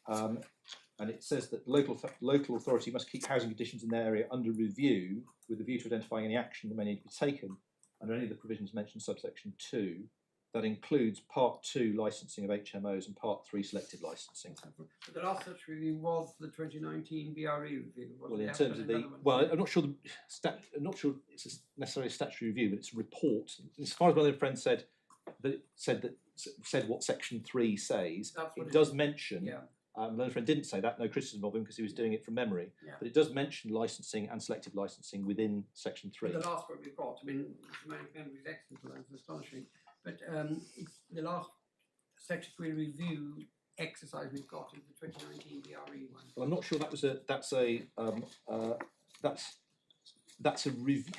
And it says that local authority must keep housing conditions in their area under review with a view to identifying any action that may need to be taken under any of the provisions mentioned in subsection 2. That includes Part 2 licensing of HMOs and Part 3 selective licensing. But the last such review was the 2019 BRE review. Well, in terms of the, well, I'm not sure I'm not sure it's necessarily a statutory review, but it's a report. As far as my other friend said what Section 3 says, it does mention. Yeah. My other friend didn't say that. No criticism of him because he was doing it from memory. Yeah. But it does mention licensing and selective licensing within Section 3. The last one we've got, I mean, my memory is excellent, that's astonishing. But it's the last Section 3 review exercise we've got is the 2019 BRE one. Well, I'm not sure that was that's a review.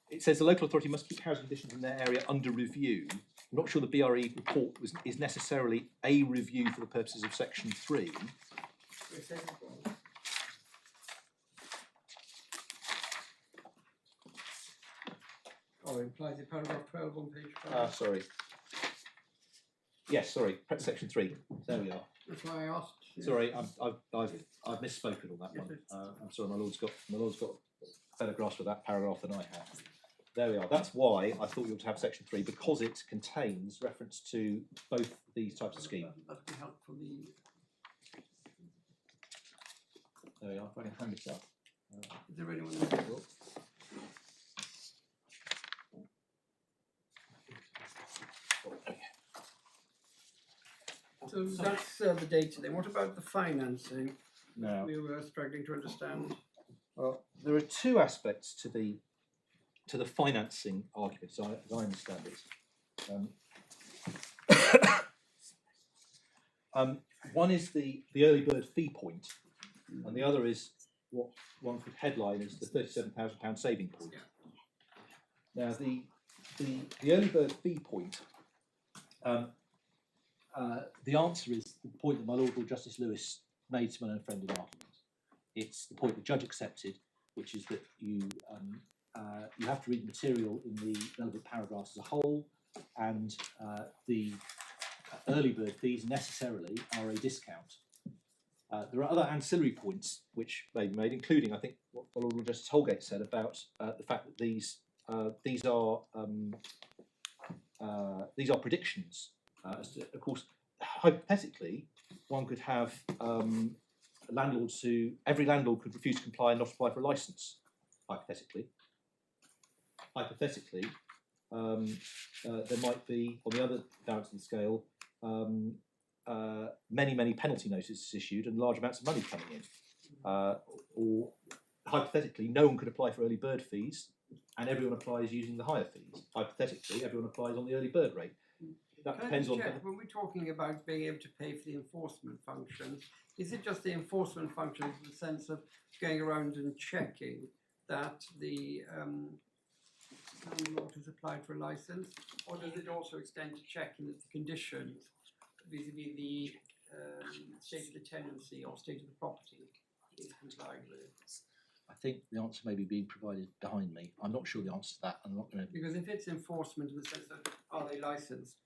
It says the local authority must keep housing conditions in their area under review. I'm not sure the BRE report is necessarily a review for the purposes of Section 3. It says it was. Oh, it implies in paragraph 12 on page 5. Sorry. Yes, sorry. Section 3. There we are. That's why I asked. Sorry, I've misspoken on that Yes, one. I'm sorry, my lord's got a better grasp of that paragraph than I have. There we are. That's why I thought you ought to have Section 3, because it contains reference to both these types of schemes. That'd be helpful. There we are. If I can hand this up. Is there anyone in the book? So that's the data then. What about the financing? Now, We were struggling to understand. well, there are two aspects to the financing argument, as I understand it. One is the early bird fee point, and the other is what one could headline as the £37,000 saving point. Yeah. Now, the early bird fee point, the answer is the point that my Lord Justice Lewis made to my own friend in argument. It's the point the judge accepted, which is that you have to read the material in the relevant paragraphs as a whole, and the early bird fees necessarily are a discount There are other ancillary points which may be made, including, I think, what Lord Justice Holgate said about the fact that these are predictions. Of course, hypothetically, one could have landlords every landlord could refuse to comply and not apply for a licence. Hypothetically, there might be, on the other balance of the scale, many penalty notices issued and large amounts of money coming in. Or hypothetically, no one could apply for early bird fees, and everyone applies using the higher fees. Hypothetically, everyone applies on the early bird rate. That depends on. When we're talking about being able to pay for the enforcement function, is it just the enforcement function in the sense of going around and checking that the landlord has applied for a licence, or does it also extend to checking that the conditions vis-a-vis the state of the tenancy or state of the property is complied with? I think the answer may be being provided behind me. I'm not sure the answer to that. I'm not going to. Because if it's enforcement in the sense of are they licensed,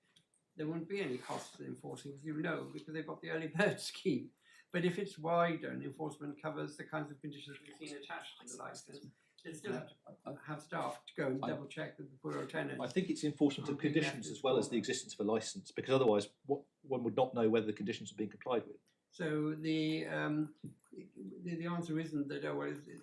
there won't be any costs to enforcing, because they've got the early bird scheme. But if it's wider and enforcement covers the kinds of conditions we've seen attached to the licence, they still have to have staff to go and double check with the borough tenants. I think it's enforcement of conditions as well as the existence of a licence, because otherwise one would not know whether the conditions are being complied with. So the answer isn't that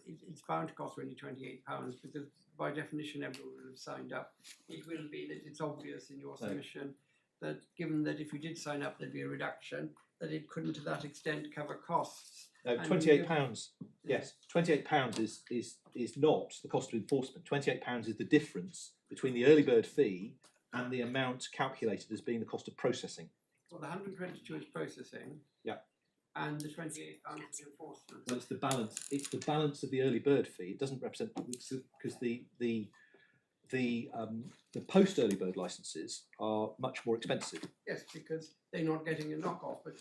it's bound to cost really £28 because by definition everyone will have signed up. It will be that it's obvious in your submission that given that if you did sign up there'd be a reduction, that it couldn't to that extent cover costs. No, £28. Yes, £28 is not the cost of enforcement. £28 is the difference between the early bird fee and the amount calculated as being the cost of processing. Well, the 122 is processing. Yeah. And the £28 is enforcement. Well, it's the balance. It's the balance of the early bird fee. It doesn't represent because the post early bird licences are much more expensive. Yes, because they're not getting a knockoff, but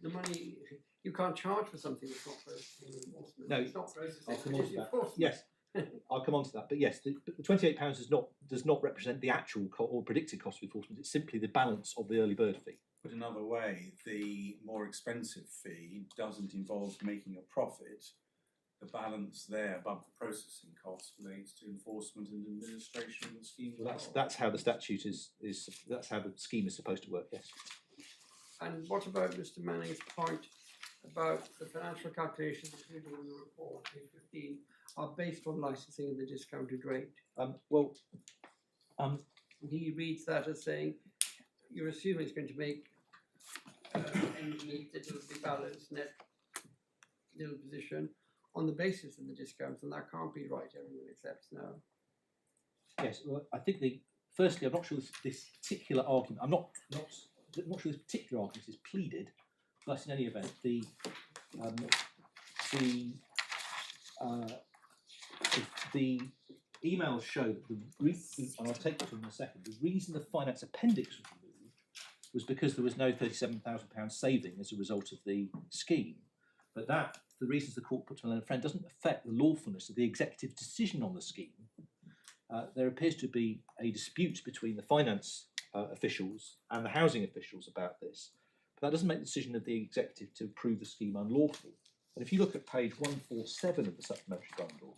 the money you can't charge for something that's not processing enforcement. No, it's not processing. I'll come on to that. Enforcement. Yes, I'll come on to that. But yes, the £28 does not represent the actual or predicted cost of enforcement. It's simply the balance of the early bird fee. Put another way, the more expensive fee doesn't involve making a profit. The balance there above the processing costs relates to enforcement and administration of the scheme. Well, that's how the statute is. That's how the scheme is supposed to work. Yes. And what about Mr. Manning's point about the financial calculations included in the report, page 15, are based on licensing and the discounted rate? He reads that as saying you're assuming it's going to make ends meet, that it will be balanced net nil position on the basis of the discounts, and that can't be right. Everyone accepts now. Yes. Well, I think firstly, I'm not sure this particular argument. I'm not sure this particular argument is pleaded, but in any event, the emails show that the reason, and I'll take it to in a second, the reason the finance appendix was removed was because there was no £37,000 saving as a result of the scheme. But that, the reasons the court put to my friend, doesn't affect the lawfulness of the executive decision on the scheme. There appears to be a dispute between the finance officials and the housing officials about this, but that doesn't make the decision of the executive to approve the scheme unlawful. And if you look at page 147 of the supplementary bundle,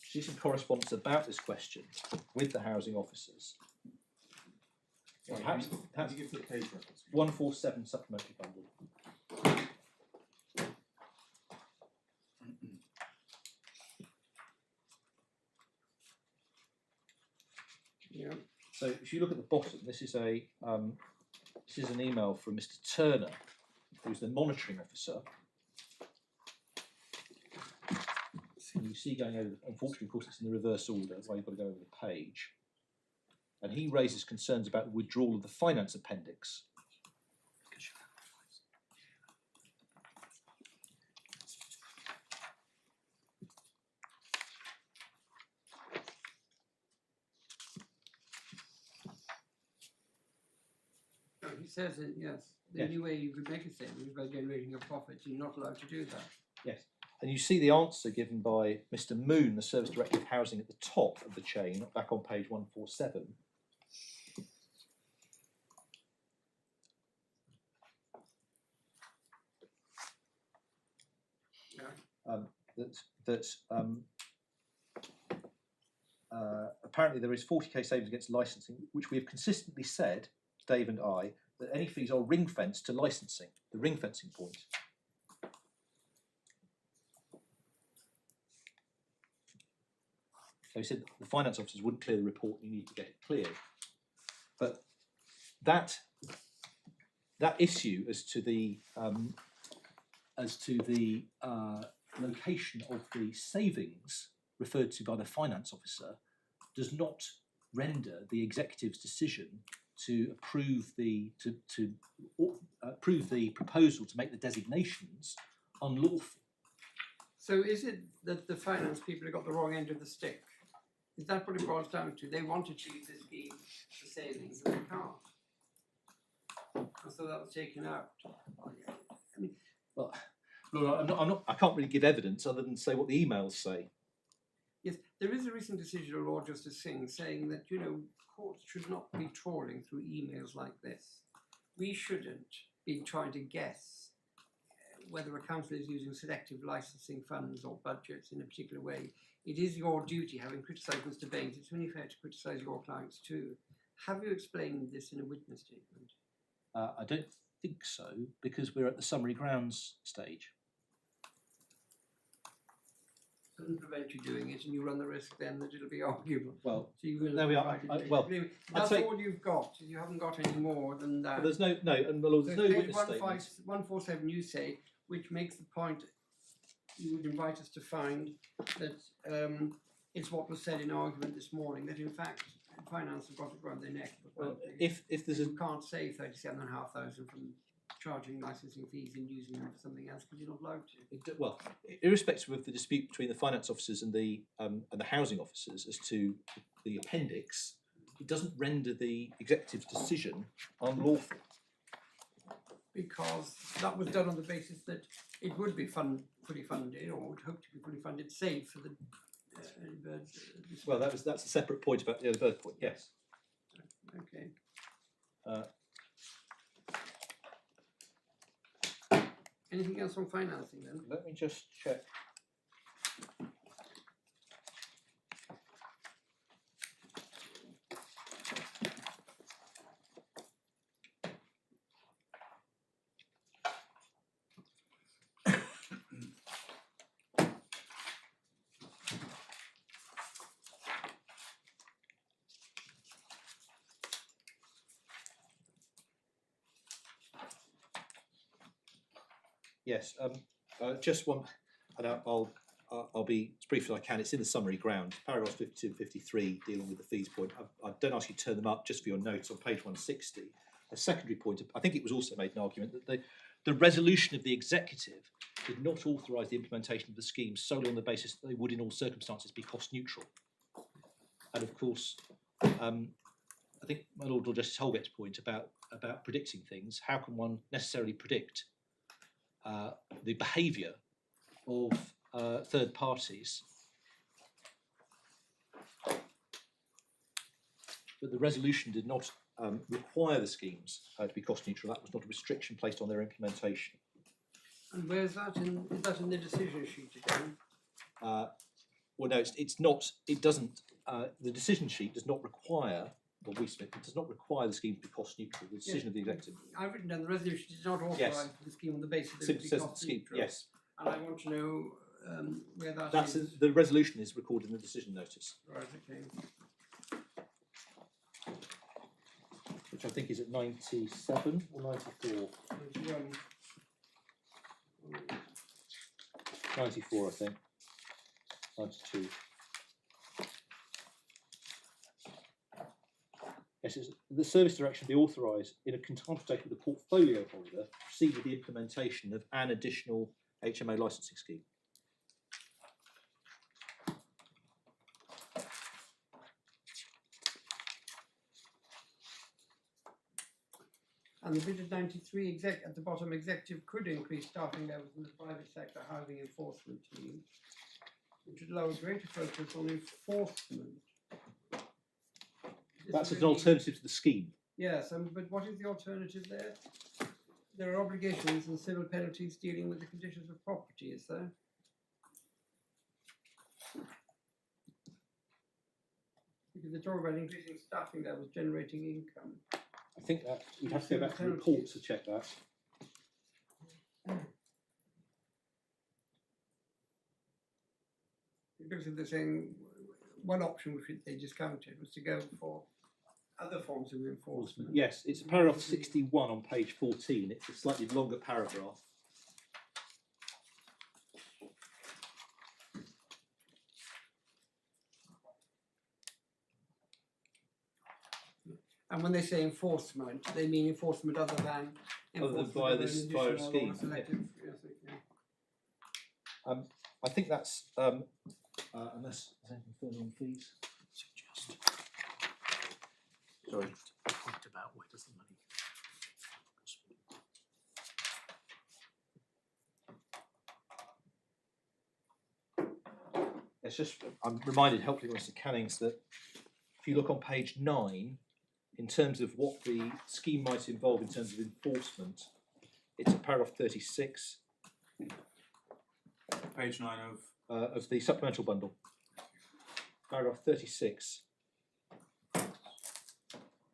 see some correspondence about this question with the housing officers. Perhaps you give the page reference? 147 supplementary bundle. Yeah. So if you look at the bottom, this is an email from Mr. Turner, who's the monitoring officer. And you see going over, unfortunately, of course, it's in the reverse order, that's why you've got to go over the page. And he raises concerns about the withdrawal of the finance appendix. No, he says it, yes. The only way you could make a statement is by generating a profit. You're not allowed to do that. Yes. And you see the answer given by Mr. Moon, the Service Director of Housing, at the top of the chain, back on page 147. Apparently there is 40k savings against licensing, which we have consistently said, Dave and I, that any fees are ring fenced to licensing, the ring fencing point. So he said the finance officers wouldn't clear the report, you need to get it cleared. But that issue as to the location of the savings referred to by the finance officer does not render the executive's decision to approve the proposal to make the designations unlawful. So is it that the finance people have got the wrong end of the stick? Is that what it boils down to? They want to choose the scheme for savings and they can't. And so that was taken out. I mean, Well, look, I can't really give evidence other than say what the emails say. yes, there is a recent decision of Lord Justice Singh saying that, you know, courts should not be trawling through emails like this. We shouldn't be trying to guess whether a council is using selective licensing funds or budgets in a particular way. It is your duty, having criticised Mr. Baines, it's only fair to criticise your clients too. Have you explained this in a witness statement? I don't think so, because we're at the summary grounds stage. Doesn't prevent you doing it, and you run the risk then that it'll be arguable. Well, So you will there we are. that's say- all you've got. You haven't got any more than that. But there's no, and well, there's no page witness statement. 147 you say, which makes the point you would invite us to find that it's what was said in argument this morning, that in fact finance have got it around their neck. Well, if there's a you can't save 37,500 from charging licensing fees and using them for something else because you're not allowed to. well, irrespective of the dispute between the finance officers and the housing officers as to the appendix, it doesn't render the executive's decision unlawful. Because that was done on the basis that it would be fully funded, or would hope to be fully funded, save for the birds. Well, that's a separate point about the other bird point. Yes. Okay. Anything else on financing then? Let me just check. Yes, just one, and I'll be as brief as I can. It's in the summary ground, paragraphs 52 and 53, dealing with the fees point. I don't ask you to turn them up, just for your notes on page 160. A secondary point, I think it was also made an argument that the resolution of the executive did not authorise the implementation of the scheme solely on the basis that they would in all circumstances be cost neutral. And of course, I think my Lord Justice Holgate's point about predicting things, how can one necessarily predict the behaviour of third parties? But the resolution did not require the schemes to be cost neutral. That was not a restriction placed on their implementation. And where's that in? Is that in the decision sheet again? Well, no, it's not. It doesn't. The decision sheet does not require. Well, it does not require the scheme to be cost neutral. The decision of the executive. I've written down the resolution did not authorise Yes. the scheme on the basis that it Simply would be says the cost scheme. neutral. Yes, And I want to know where that that's is. the resolution is recorded in the decision notice, Right, okay. which I think is at 97 or 94. 91. 94, I think. 92. Yes, the service direction be authorised in a consultation with the portfolio holder to proceed with the implementation of an additional HMO licensing scheme. And the bit of 93 at the bottom, executive could increase staffing levels in the private sector housing enforcement team, which would allow a greater focus on enforcement. That's an alternative to the scheme. Yes, but what is the alternative there? There are obligations and civil penalties dealing with the conditions of property, is there? Because they talk about increasing staffing levels, generating income. I think that we'd have to go back to the report to check that. Because they're saying one option which they discounted was to go for other forms of enforcement. Yes, it's paragraph 61 on page 14. It's a slightly longer paragraph. And when they say enforcement, they mean enforcement other than enforcement via of an this via a additional or scheme. selective. Yes, okay. I think that's unless there's anything further on fees. Suggest Sorry. a point about where does the money It's just I'm reminded helpfully by Mr. Cannings that if you look on page 9, in terms of what the scheme might involve in terms of enforcement, it's at paragraph 36 Page 9 of the supplemental bundle. Paragraph 36. The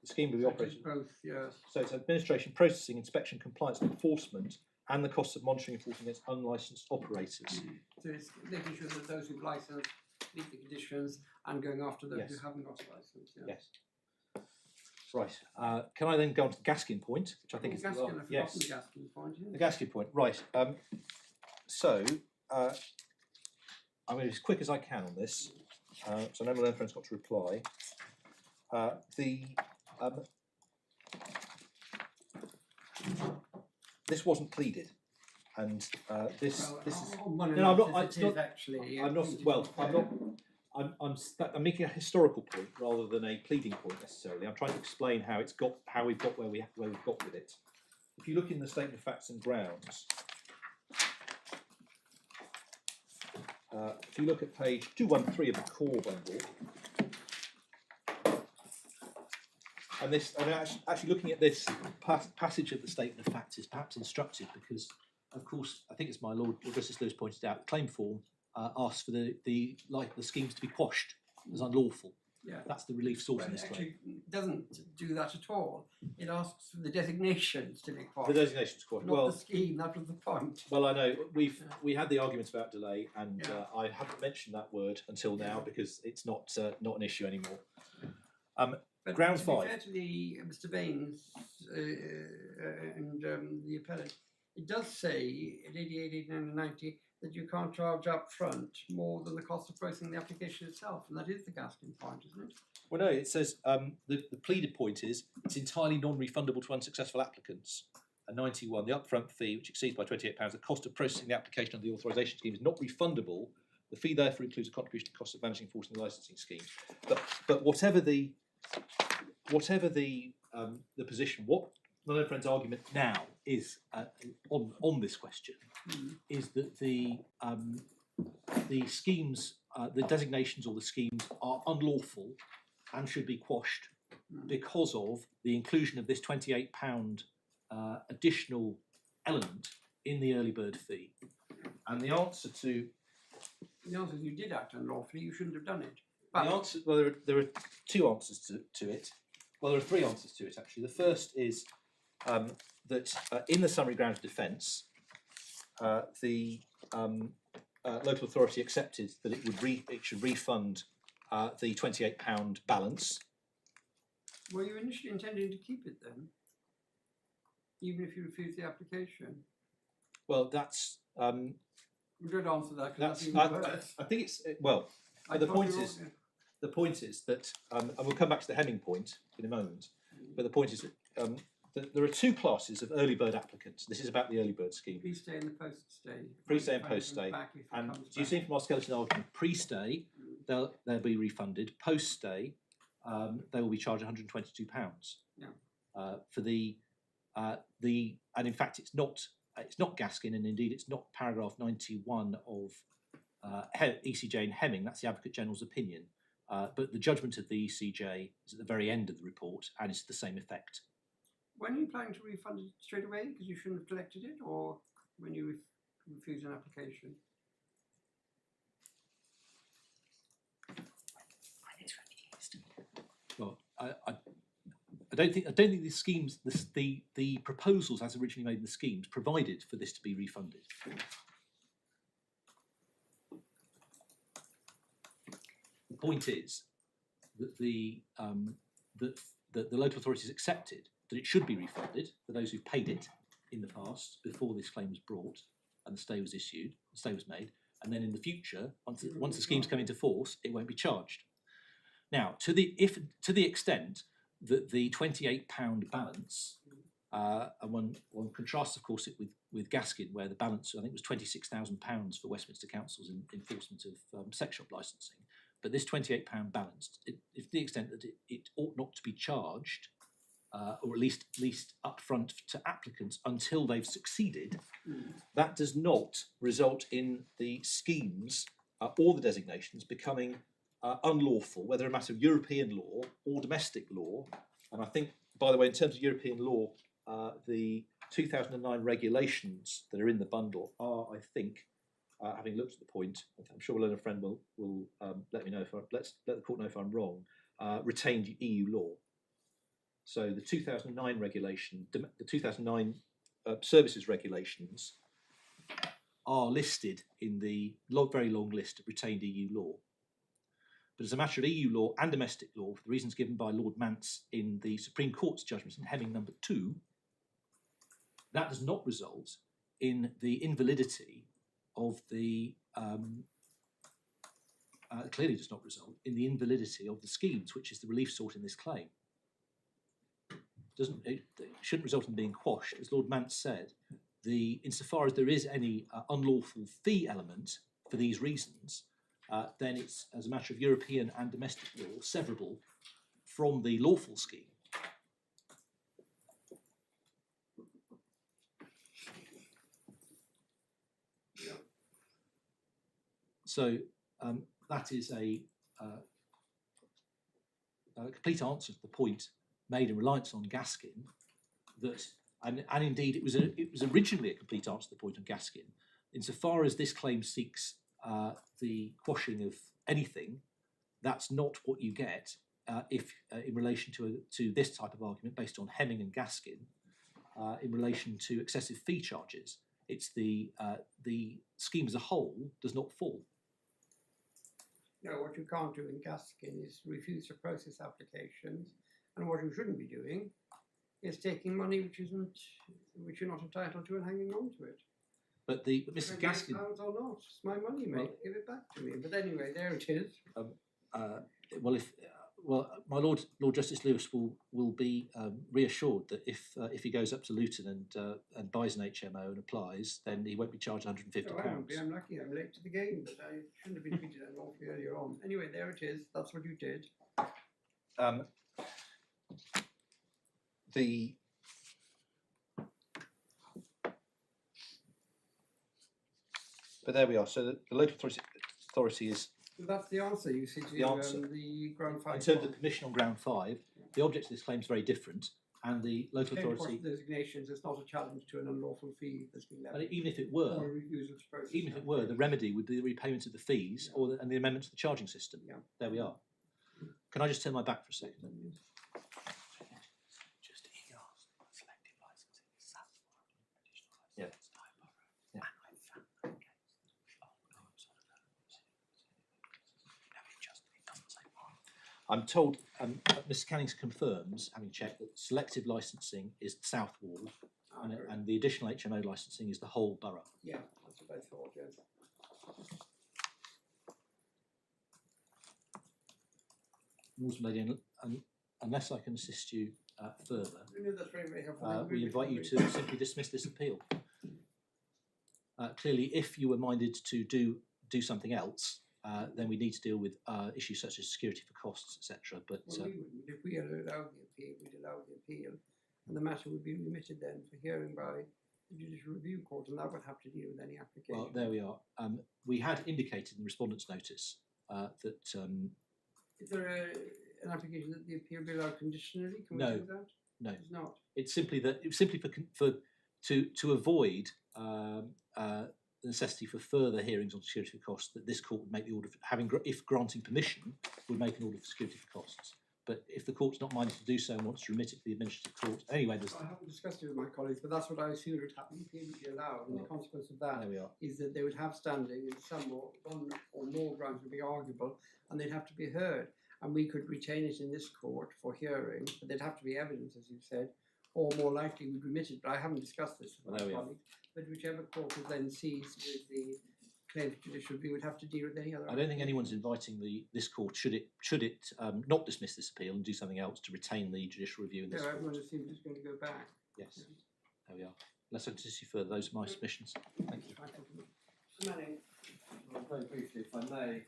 scheme will be operated. Both, yes. So it's administration, processing, inspection, compliance, and enforcement, and the costs of monitoring and enforcing against unlicensed operators. So it's making sure that those who've licensed meet the conditions and going after those Yes. who haven't got a license. Yeah. Yes. Right. Can I then go on to the Gaskin point, which I think is the Gaskin, last? I've Yes. forgotten the Gaskin point. Yeah. The Gaskin point. Right. So I'm going to be as quick as I can on this. So I know my learned friend's got to reply. This wasn't pleaded, and this is. One No, I'm not. analysis It's it is not. actually. I'm not. Well, I'm not. I'm making a historical point rather than a pleading point necessarily. I'm trying to explain how we've got where we've got with it. If you look in the statement of facts and grounds, if you look at page 213 of the core bundle, and actually looking at this passage of the statement of facts is perhaps instructive because, of course, I think it's my Lord Justice Lewis pointed out, the claim form asks for the schemes to be quashed as unlawful. Yeah. That's the relief sought Well, in it this claim. actually doesn't do that at all. It asks for the designations to be The quashed, designation's quashed. not Well, the scheme. That was the point. well, I know we had the arguments about delay, and Yeah. I haven't mentioned that word until now because it's not an issue anymore. But Ground to five. be fair to the Mr. Baines and the appellant, it does say at 88, 89 and 90 that you can't charge up front more than the cost of processing the application itself, and that is the Gaskin point, isn't it? Well, no, it says the pleaded point is it's entirely non-refundable to unsuccessful applicants. And 91, the upfront fee, which exceeds by £28, the cost of processing the application of the authorisation scheme is not refundable. The fee therefore includes a contribution to costs of managing and enforcing the licensing scheme. But whatever the position, what my learned friend's argument now is on this question is that the schemes, the designations or the schemes are unlawful and should be quashed because of the inclusion of this £28 additional element in the early bird fee. And the answer is you did act unlawfully, you shouldn't have done it. the answer. Well, there are two answers to it. Well, there are three answers to it actually. The first is that in the summary grounds of defence, the local authority accepted that it should refund the £28 balance. Were you initially intending to keep it then, even if you refused the application? Well, that's. We don't answer that because That's. that's even worse. I think it's well. I the thought point you were- is. The point is that, and we'll come back to the Hemming point in a moment. But the point is that there are two classes of early bird applicants. This is about the early bird scheme. Pre-stay and the post-stay. Pre-stay and If it comes post-stay. back, if it And comes do you back. see from our skeleton argument, pre-stay, they'll be refunded. Post-stay, they will be charged £122. Yeah. For and in fact it's not Gaskin, and indeed it's not paragraph 91 of ECJ and Hemming. That's the Advocate General's opinion. But the judgment of the ECJ is at the very end of the report, and it's the same effect. When are you planning to refund it straight away because you shouldn't have collected it, or when you refuse an application? don't think the schemes, the proposals as originally made in the schemes provided for this to be refunded. The point is that the local authorities accepted that it should be refunded for those who paid it in the past before this claim was brought and the stay was issued, the stay was made, and then in the future, once the schemes come into force, it won't be charged. Now, to the extent that the £28 balance, and one contrasts, of course, it with Gaskin, where the balance I think was £26,000 for Westminster Council's enforcement of sex shop licensing. But this £28 balance, if to the extent that it ought not to be charged, or at least upfront to applicants until they've succeeded, that does not result in the schemes or the designations becoming unlawful, whether a matter of European law or domestic law. And I think, by the way, in terms of European law, the 2009 regulations that are in the bundle are, I think, having looked at the point, I'm sure a friend will let me know if let the court know if I'm wrong. Retained EU law. So the 2009 regulation, the 2009 services regulations, are listed in the very long list of retained EU law. But as a matter of EU law and domestic law, for the reasons given by Lord Mance in the Supreme Court's judgment in Hemming No. 2, that does not result in the invalidity of the clearly does not result in the invalidity of the schemes, which is the relief sought in this claim. It shouldn't result in being quashed, as Lord Mance said. Insofar as there is any unlawful fee element for these reasons, then it's, as a matter of European and domestic law, severable from the lawful scheme. So that is a complete answer to the point made in reliance on Gaskin, that and indeed it was originally a complete answer to the point on Gaskin, insofar as this claim seeks the quashing of anything. That's not what you get if in relation to this type of argument based on Hemming and Gaskin, in relation to excessive fee charges. It's the scheme as a whole does not fall. No, what you can't do in Gaskin is refuse to process applications, and what you shouldn't be doing is taking money which you're not entitled to and hanging on to it. But Mr. Gaskin, pounds or not, it's my money, mate. Well, give it back to me. But anyway, there it is. My Lord Justice Lewis will be reassured that if he goes up to Luton and buys an HMO and applies, then he won't be charged £150. I won't be. I'm lucky. I'm late to the game, but I shouldn't have been treated unlawfully earlier on. Anyway, there it is. That's what you did. But there we are. So the local authority is. So that's the answer. You see, to the answer. The ground 5. In terms of permission on ground 5, the object of this claim is very different, and the local authority. Designations, it's not a challenge to an unlawful fee that's been levied. And even if it were, the remedy would be the repayment of the fees and the amendment to the charging system. Yeah. There we are. Can I just turn my back for a second? Yeah. Yeah. I'm told, Mr. Cannings confirms, having checked, that selective licensing is the south wall, and the additional HMO licensing is the whole borough. Yeah, that's what I thought, yes. Lady, unless I can assist you further, That's very, very helpful. we invite you to simply dismiss this appeal. Clearly, if you were minded to do something else, then we need to deal with issues such as security for costs, etc. But we wouldn't. If we had allowed the appeal, we'd allow the appeal, and the matter would be remitted then for hearing by the Judicial Review Court, and that would have to deal with any application. well, there we are. We had indicated in the respondent's notice that. Is there an application that the appeal be allowed conditionally? Can we No. do that? No. It's not. It's simply to avoid the necessity for further hearings on security for costs, that this court would make the order if granting permission would make an order for security for costs. but if the court's not minded to do so and wants to remit it to the administrative court, anyway, there's, I haven't discussed it with my colleagues, but that's what I assumed would happen if it would be allowed, and the consequence of that there we are. is that they would have standing and some or one or more grounds would be arguable and they'd have to be heard. And we could retain it in this court for hearing, but there'd have to be evidence, as you said, or more likely we'd remit it. But I haven't discussed this with There my we are. colleagues. But whichever court is then seized with the claim for judicial review would have to deal with any other. I don't think anyone's inviting this court, should it not dismiss this appeal and do something else, to retain the judicial review in this No, court. everyone assumed it's going to go back. Yes, there we are. Let's see further. Those are my submissions. Thank you. Manning, well, very briefly, if I may.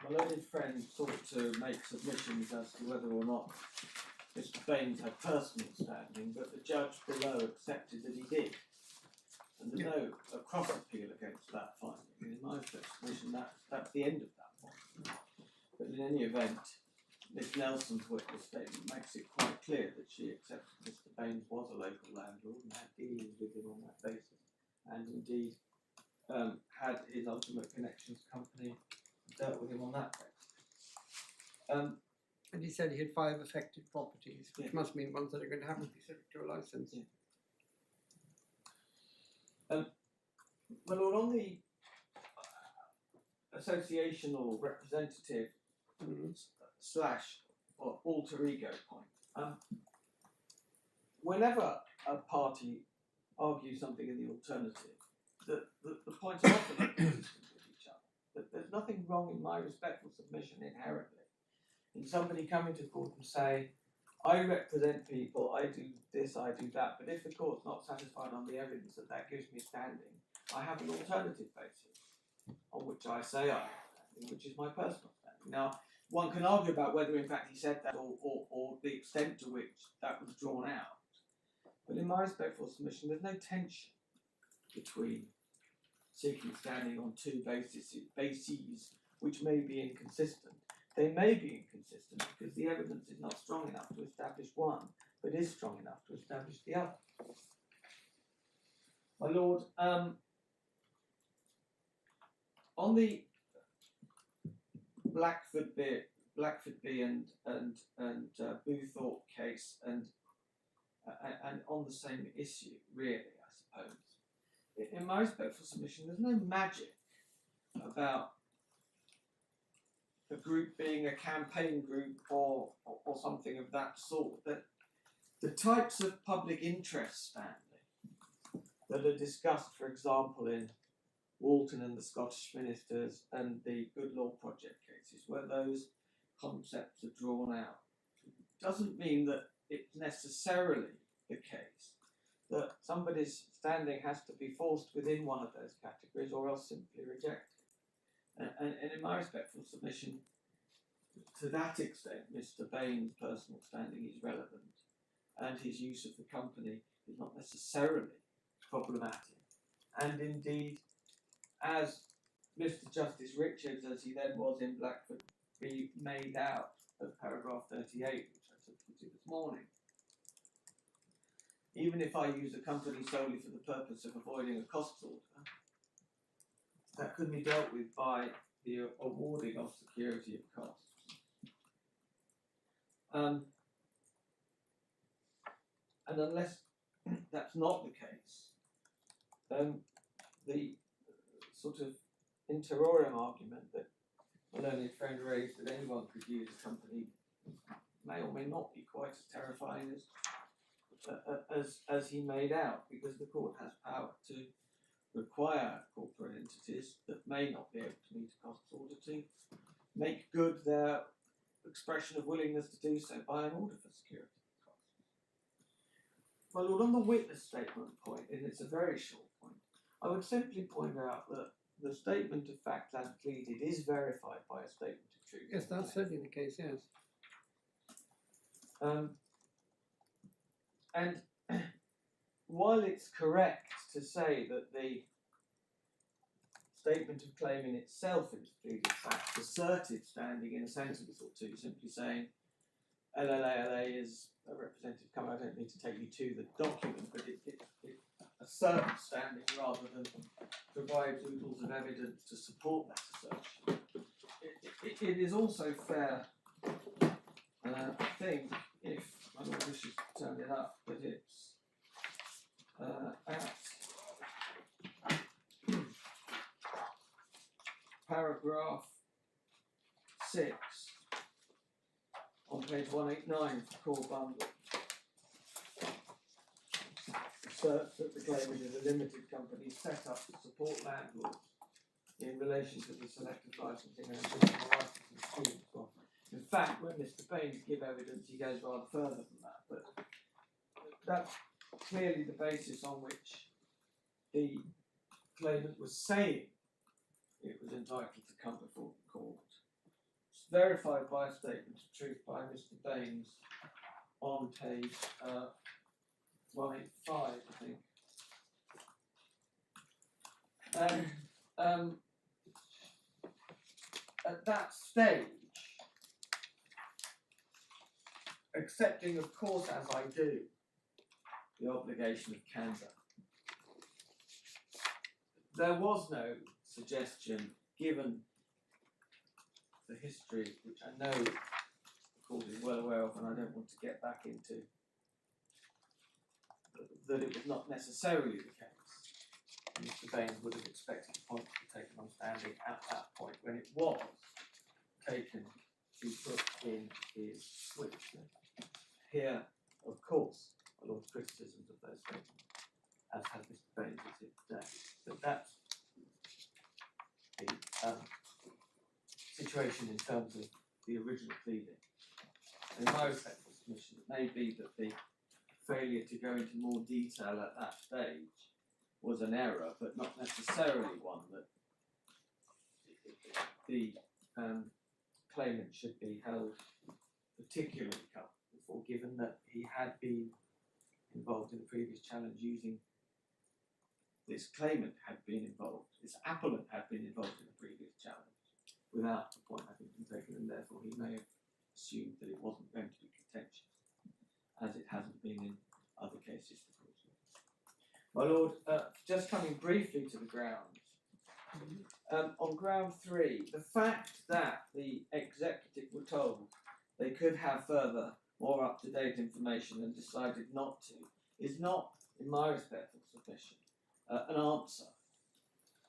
My learned friend sought to make submissions as to whether or not Mr. Baines had personal standing, but the judge below accepted that he did. And there's no cross appeal against that finding. In my submission, that's the end of that one. But in any event, Miss Nelson's witness statement makes it quite clear that she accepted Mr. Baines was a local landlord and had dealings with him on that basis, and indeed had his ultimate connections company dealt with him on that basis. And he said he had 5 affected properties, which Yeah. must mean ones that are going to have to be subject to a licence. Yeah. My lord, on the associational representative slash or alter ego point, whenever a party argues something in the alternative, the points are often inconsistent with each other. There's nothing wrong in my respectful submission inherently in somebody coming to court and say, I represent people, I do this, I do that, but if the court's not satisfied on the evidence that gives me standing, I have an alternative basis on which I say I have standing, which is my personal standing. Now, one can argue about whether in fact he said that or the extent to which that was drawn out. But in my respectful submission, there's no tension between seeking standing on 2 bases which may be inconsistent. They may be inconsistent because the evidence is not strong enough to establish one, but is strong enough to establish the other. My lord, on the Blackford B and Boothorpe case, and on the same issue, really, I suppose. In my respectful submission, there's no magic about a group being a campaign group or something of that sort. That the types of public interest standing that are discussed, for example, in Walton and the Scottish Ministers and the Good Law Project cases, where those concepts are drawn out, doesn't mean that it's necessarily the case that somebody's standing has to be forced within one of those categories or else simply rejected. And in my respectful submission, to that extent, Mr. Baines' personal standing is relevant, and his use of the company is not necessarily problematic. And indeed, as Mr. Justice Richards, as he then was in Blackford, be made out of paragraph 38, which I took you to this morning, even if I use a company solely for the purpose of avoiding a costs order, that could be dealt with by the awarding of security of costs. And unless that's not the case, then the sort of interiorum argument that my learned friend raised that anyone could use a company may or may not be quite as terrifying as he made out, because the court has power to require corporate entities that may not be able to meet a costs order to make good their expression of willingness to do so by an order for security costs. My lord, on the witness statement point, and it's a very short point, I would simply point out that the statement of fact as pleaded is verified by a statement of truth. Yes, that's certainly the case, yes. And while it's correct to say that the statement of claim in itself in its pleaded fact asserted standing in a sentence or two, simply saying LLA is a representative company, I don't need to take you to the document, but it asserts standing rather than provide oodles of evidence to support that assertion. It is also fair I think if my lord wishes to turn it up, that it's at paragraph 6 on page 189 for core bundle. Asserts that the claimant is a limited company set up to support landlords in relation to the selective licensing and additional licensing schemes. Well, in fact, when Mr. Baines gives evidence, he goes rather further than that, but that's clearly the basis on which the claimant was saying it was entitled to come before the court. It's verified by a statement of truth by Mr. Baines on page 185, I think. And at that stage, accepting, of course, as I do, the obligation of candour, there was no suggestion, given the history, which I know the court is well aware of, and I don't want to get back into, that it was not necessarily the case. Mr. Baines would have expected the point to be taken on standing at that point when it was taken to put in his switch. Here, of course, a lot of criticisms of those statements, as has Mr. Baines here today. But that's the situation in terms of the original pleading. In my respectful submission, it may be that the failure to go into more detail at that stage was an error, but not necessarily one that the claimant should be held particularly culpable for, given that he had been involved in the previous challenge using this claimant had been involved, this appellant had been involved in the previous challenge without the point having been taken, and therefore he may have assumed that it wasn't going to be contentious, as it hasn't been in other cases. My lord, just coming briefly to the grounds, on ground 3, the fact that the executive were told they could have further, more up-to-date information and decided not to, is not, in my respectful submission, an answer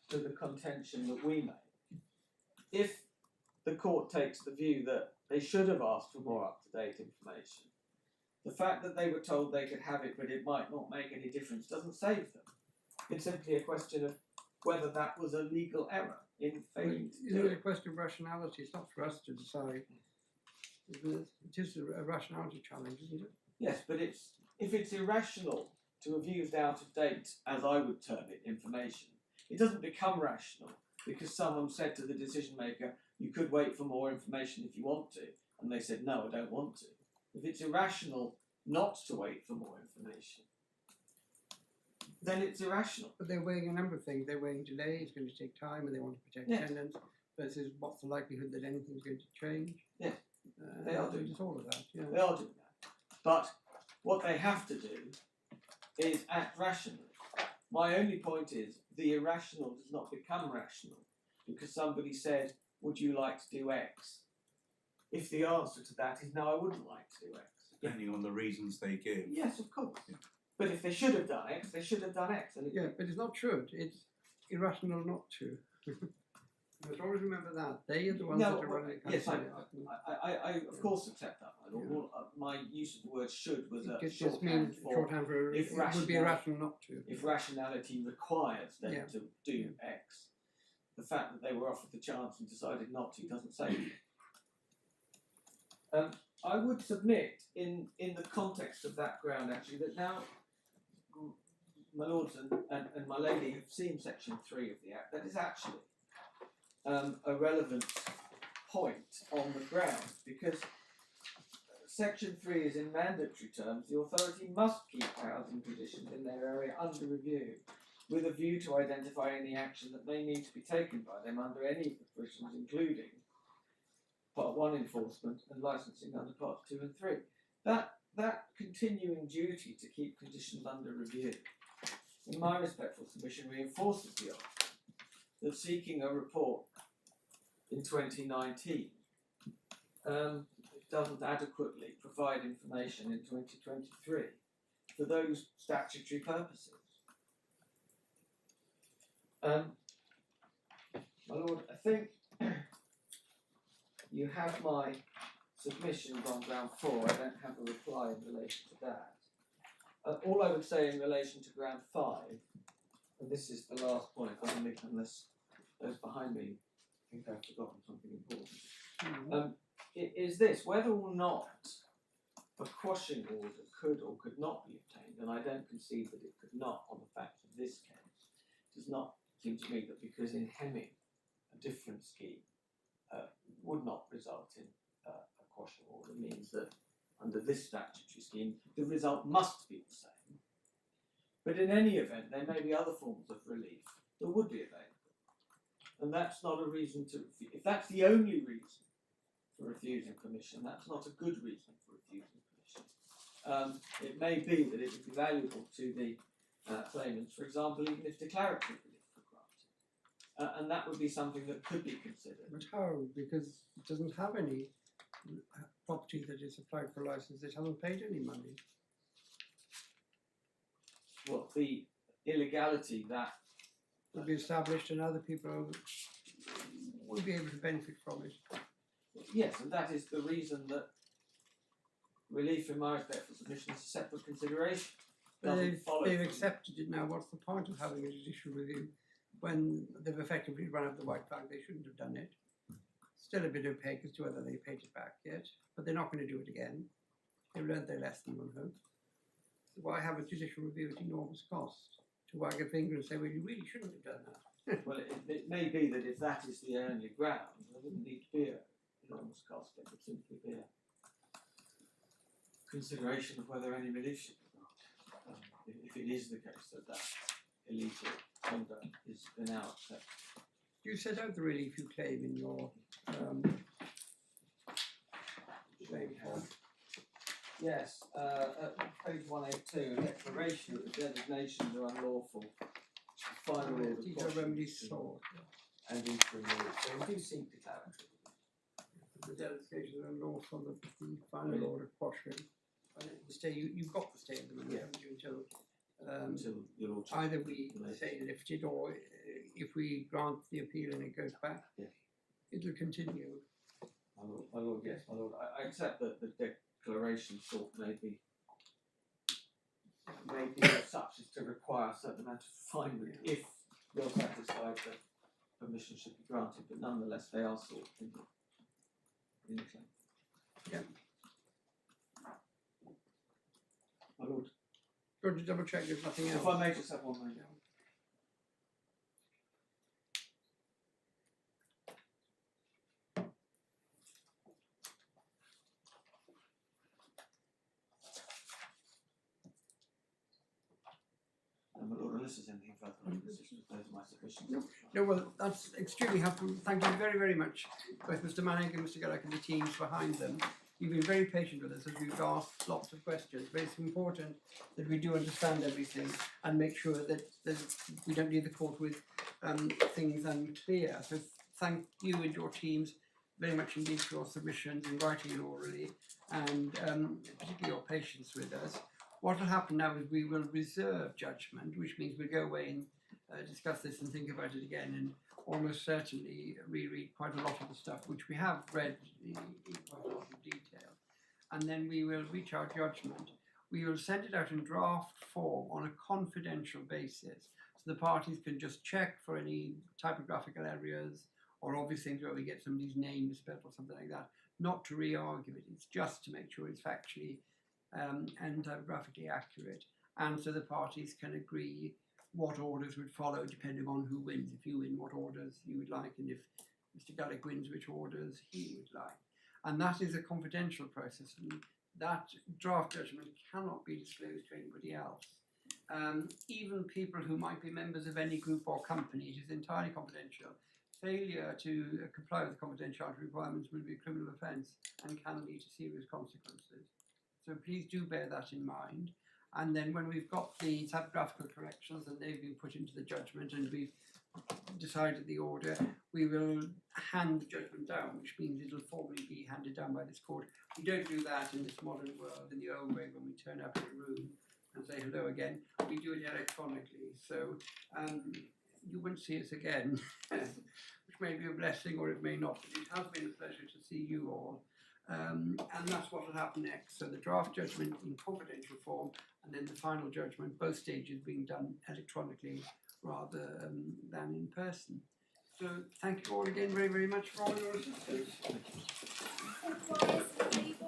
to the contention that we make. If the court takes the view that they should have asked for more up-to-date information, the fact that they were told they could have it but it might not make any difference doesn't save them. It's simply a question of whether that was a legal error in failing to do Isn't it a it. question of rationality? It's not for us to decide. It is a rationality challenge, isn't it? Yes, but if it's irrational to have used out of date, as I would term it, information, it doesn't become rational because someone said to the decision maker, you could wait for more information if you want to, and they said, no, I don't want to. If it's irrational not to wait for more information, then it's irrational. But they're weighing a number of things. They're weighing delay, it's going to take time, and they want to protect Yes. tenants, versus what's the likelihood that anything's going to change. Yes, they are doing it's all of that, yeah. They are doing that. But what they have to do is act rationally. My only point is the irrational does not become rational because somebody said, would you like to do X? If the answer to that is no, I wouldn't like to do X. Depending on the reasons they give. Yes, of course. But if they should have done X, they should have done X. And it, Yeah, but it's not should, it's irrational not to. You must always remember that. They are the ones No, that are running the yes, country. I of course accept that. My use of the word should was a It just shorthand means for shorthand for if it would be rational- irrational not to. if rationality requires them Yeah. to do X. The fact that they were offered the chance and decided not to doesn't say anything. I would submit in the context of that ground actually that now my lords and my lady have seen section 3 of the Act. That is actually a relevant point on the ground because section 3 is in mandatory terms. The authority must keep housing conditions in their area under review with a view to identify any action that may need to be taken by them under any of the provisions, including Part 1 enforcement and licensing under Parts 2 and 3. That continuing duty to keep conditions under review, in my respectful submission, reinforces the argument that seeking a report in 2019 doesn't adequately provide information in 2023 for those statutory purposes. My Lord, I think you have my submissions on ground 4. I don't have a reply in relation to that. All I would say in relation to ground 5, and this is the last point, unless those behind me think I've forgotten something important, is this: whether or not a quashing order could or could not be obtained, and I don't concede that it could not on the facts of this case, does not seem to me that because in Hemming a different scheme would not result in a quashing order means that under this statutory scheme the result must be the same. But in any event, there may be other forms of relief that would be available, and that's not a reason to refuse. If that's the only reason for refusing permission, that's not a good reason for refusing permission. It may be that it would be valuable to the claimants, for example, even if declaratory relief were granted, and that would be something that could be considered. But how? Because it doesn't have any property that is applied for a licence. It hasn't paid any money. Well, the illegality that Will be established, and other people will be able to benefit from it. yes, and that is the reason that relief in my respect for submission is a separate consideration. But Doesn't follow they've from- accepted it now. What's the point of having a judicial review when they've effectively run up the white flag? They shouldn't have done it. Still a bit opaque as to whether they paid it back yet, but they're not going to do it again. They've learned their lesson, one hopes. So why have a judicial review at enormous cost? To wag a finger and say, well, you really shouldn't have done that. Well, it may be that if that is the only ground, there wouldn't need to be an enormous cost. It would simply be a consideration of whether any relief should be granted. If it is the case that that illegal conduct is now accepted. You set out the relief you claim in your Yes, at page 182, a declaration that the designations are unlawful, final order of detailed remedies sought. and interim relief. So we do seek declaratory relief. The designations are unlawful, the final order of quashing. The stay, you've got the stay of the money, haven't you, Until your lordship. either we say lifted or if we grant the appeal and it goes back, Yeah. it'll continue. My lord, yes, my lord. I accept that the declaration sought may be of such as to require a certain amount of refinement if you're satisfied that permission should be granted, but nonetheless they are sought in the claim. Yeah. My lord, Go to double check there's nothing else. if I may just have one moment. My lord, unless there's anything further, those are my submissions. No, well, that's extremely helpful. Thank you very, very much, both Mr. Manning and Mr. Gullock and the teams behind them. You've been very patient with us as we've asked lots of questions, but it's important that we do understand everything and make sure that we don't leave the court with things unclear. So thank you and your teams very much indeed for your submissions in writing and orally, and particularly your patience with us. What will happen now is we will reserve judgment, which means we'll go away and discuss this and think about it again, and almost certainly reread quite a lot of the stuff which we have read in quite a lot of detail. And then we will reach our judgment. We will send it out in draft form on a confidential basis, so the parties can just check for any typographical errors or obvious things where we get somebody's name misspelled or something like that. Not to re-argue it, it's just to make sure it's factually and typographically accurate, and so the parties can agree what orders would follow depending on who wins. If you win, what orders you would like, and if Mr. Gullock wins, which orders he would like. And that is a confidential process, and that draft judgment cannot be disclosed to anybody else. Even people who might be members of any group or company, it is entirely confidential. Failure to comply with the confidentiality requirements will be a criminal offence and can lead to serious consequences. So please do bear that in mind. And then when we've got the typographical corrections and they've been put into the judgment and we've decided the order, we will hand the judgment down, which means it'll formally be handed down by this court. We don't do that in this modern world. In the old way, when we turn up in a room and say hello again, we do it electronically. So you won't see us again, which may be a blessing or it may not. But it has been a pleasure to see you all. And that's what will happen next. So the draft judgment in confidential form, and then the final judgment, both stages being done electronically rather than in person. So thank you all again very, very much for all your assistance. All rise in favour.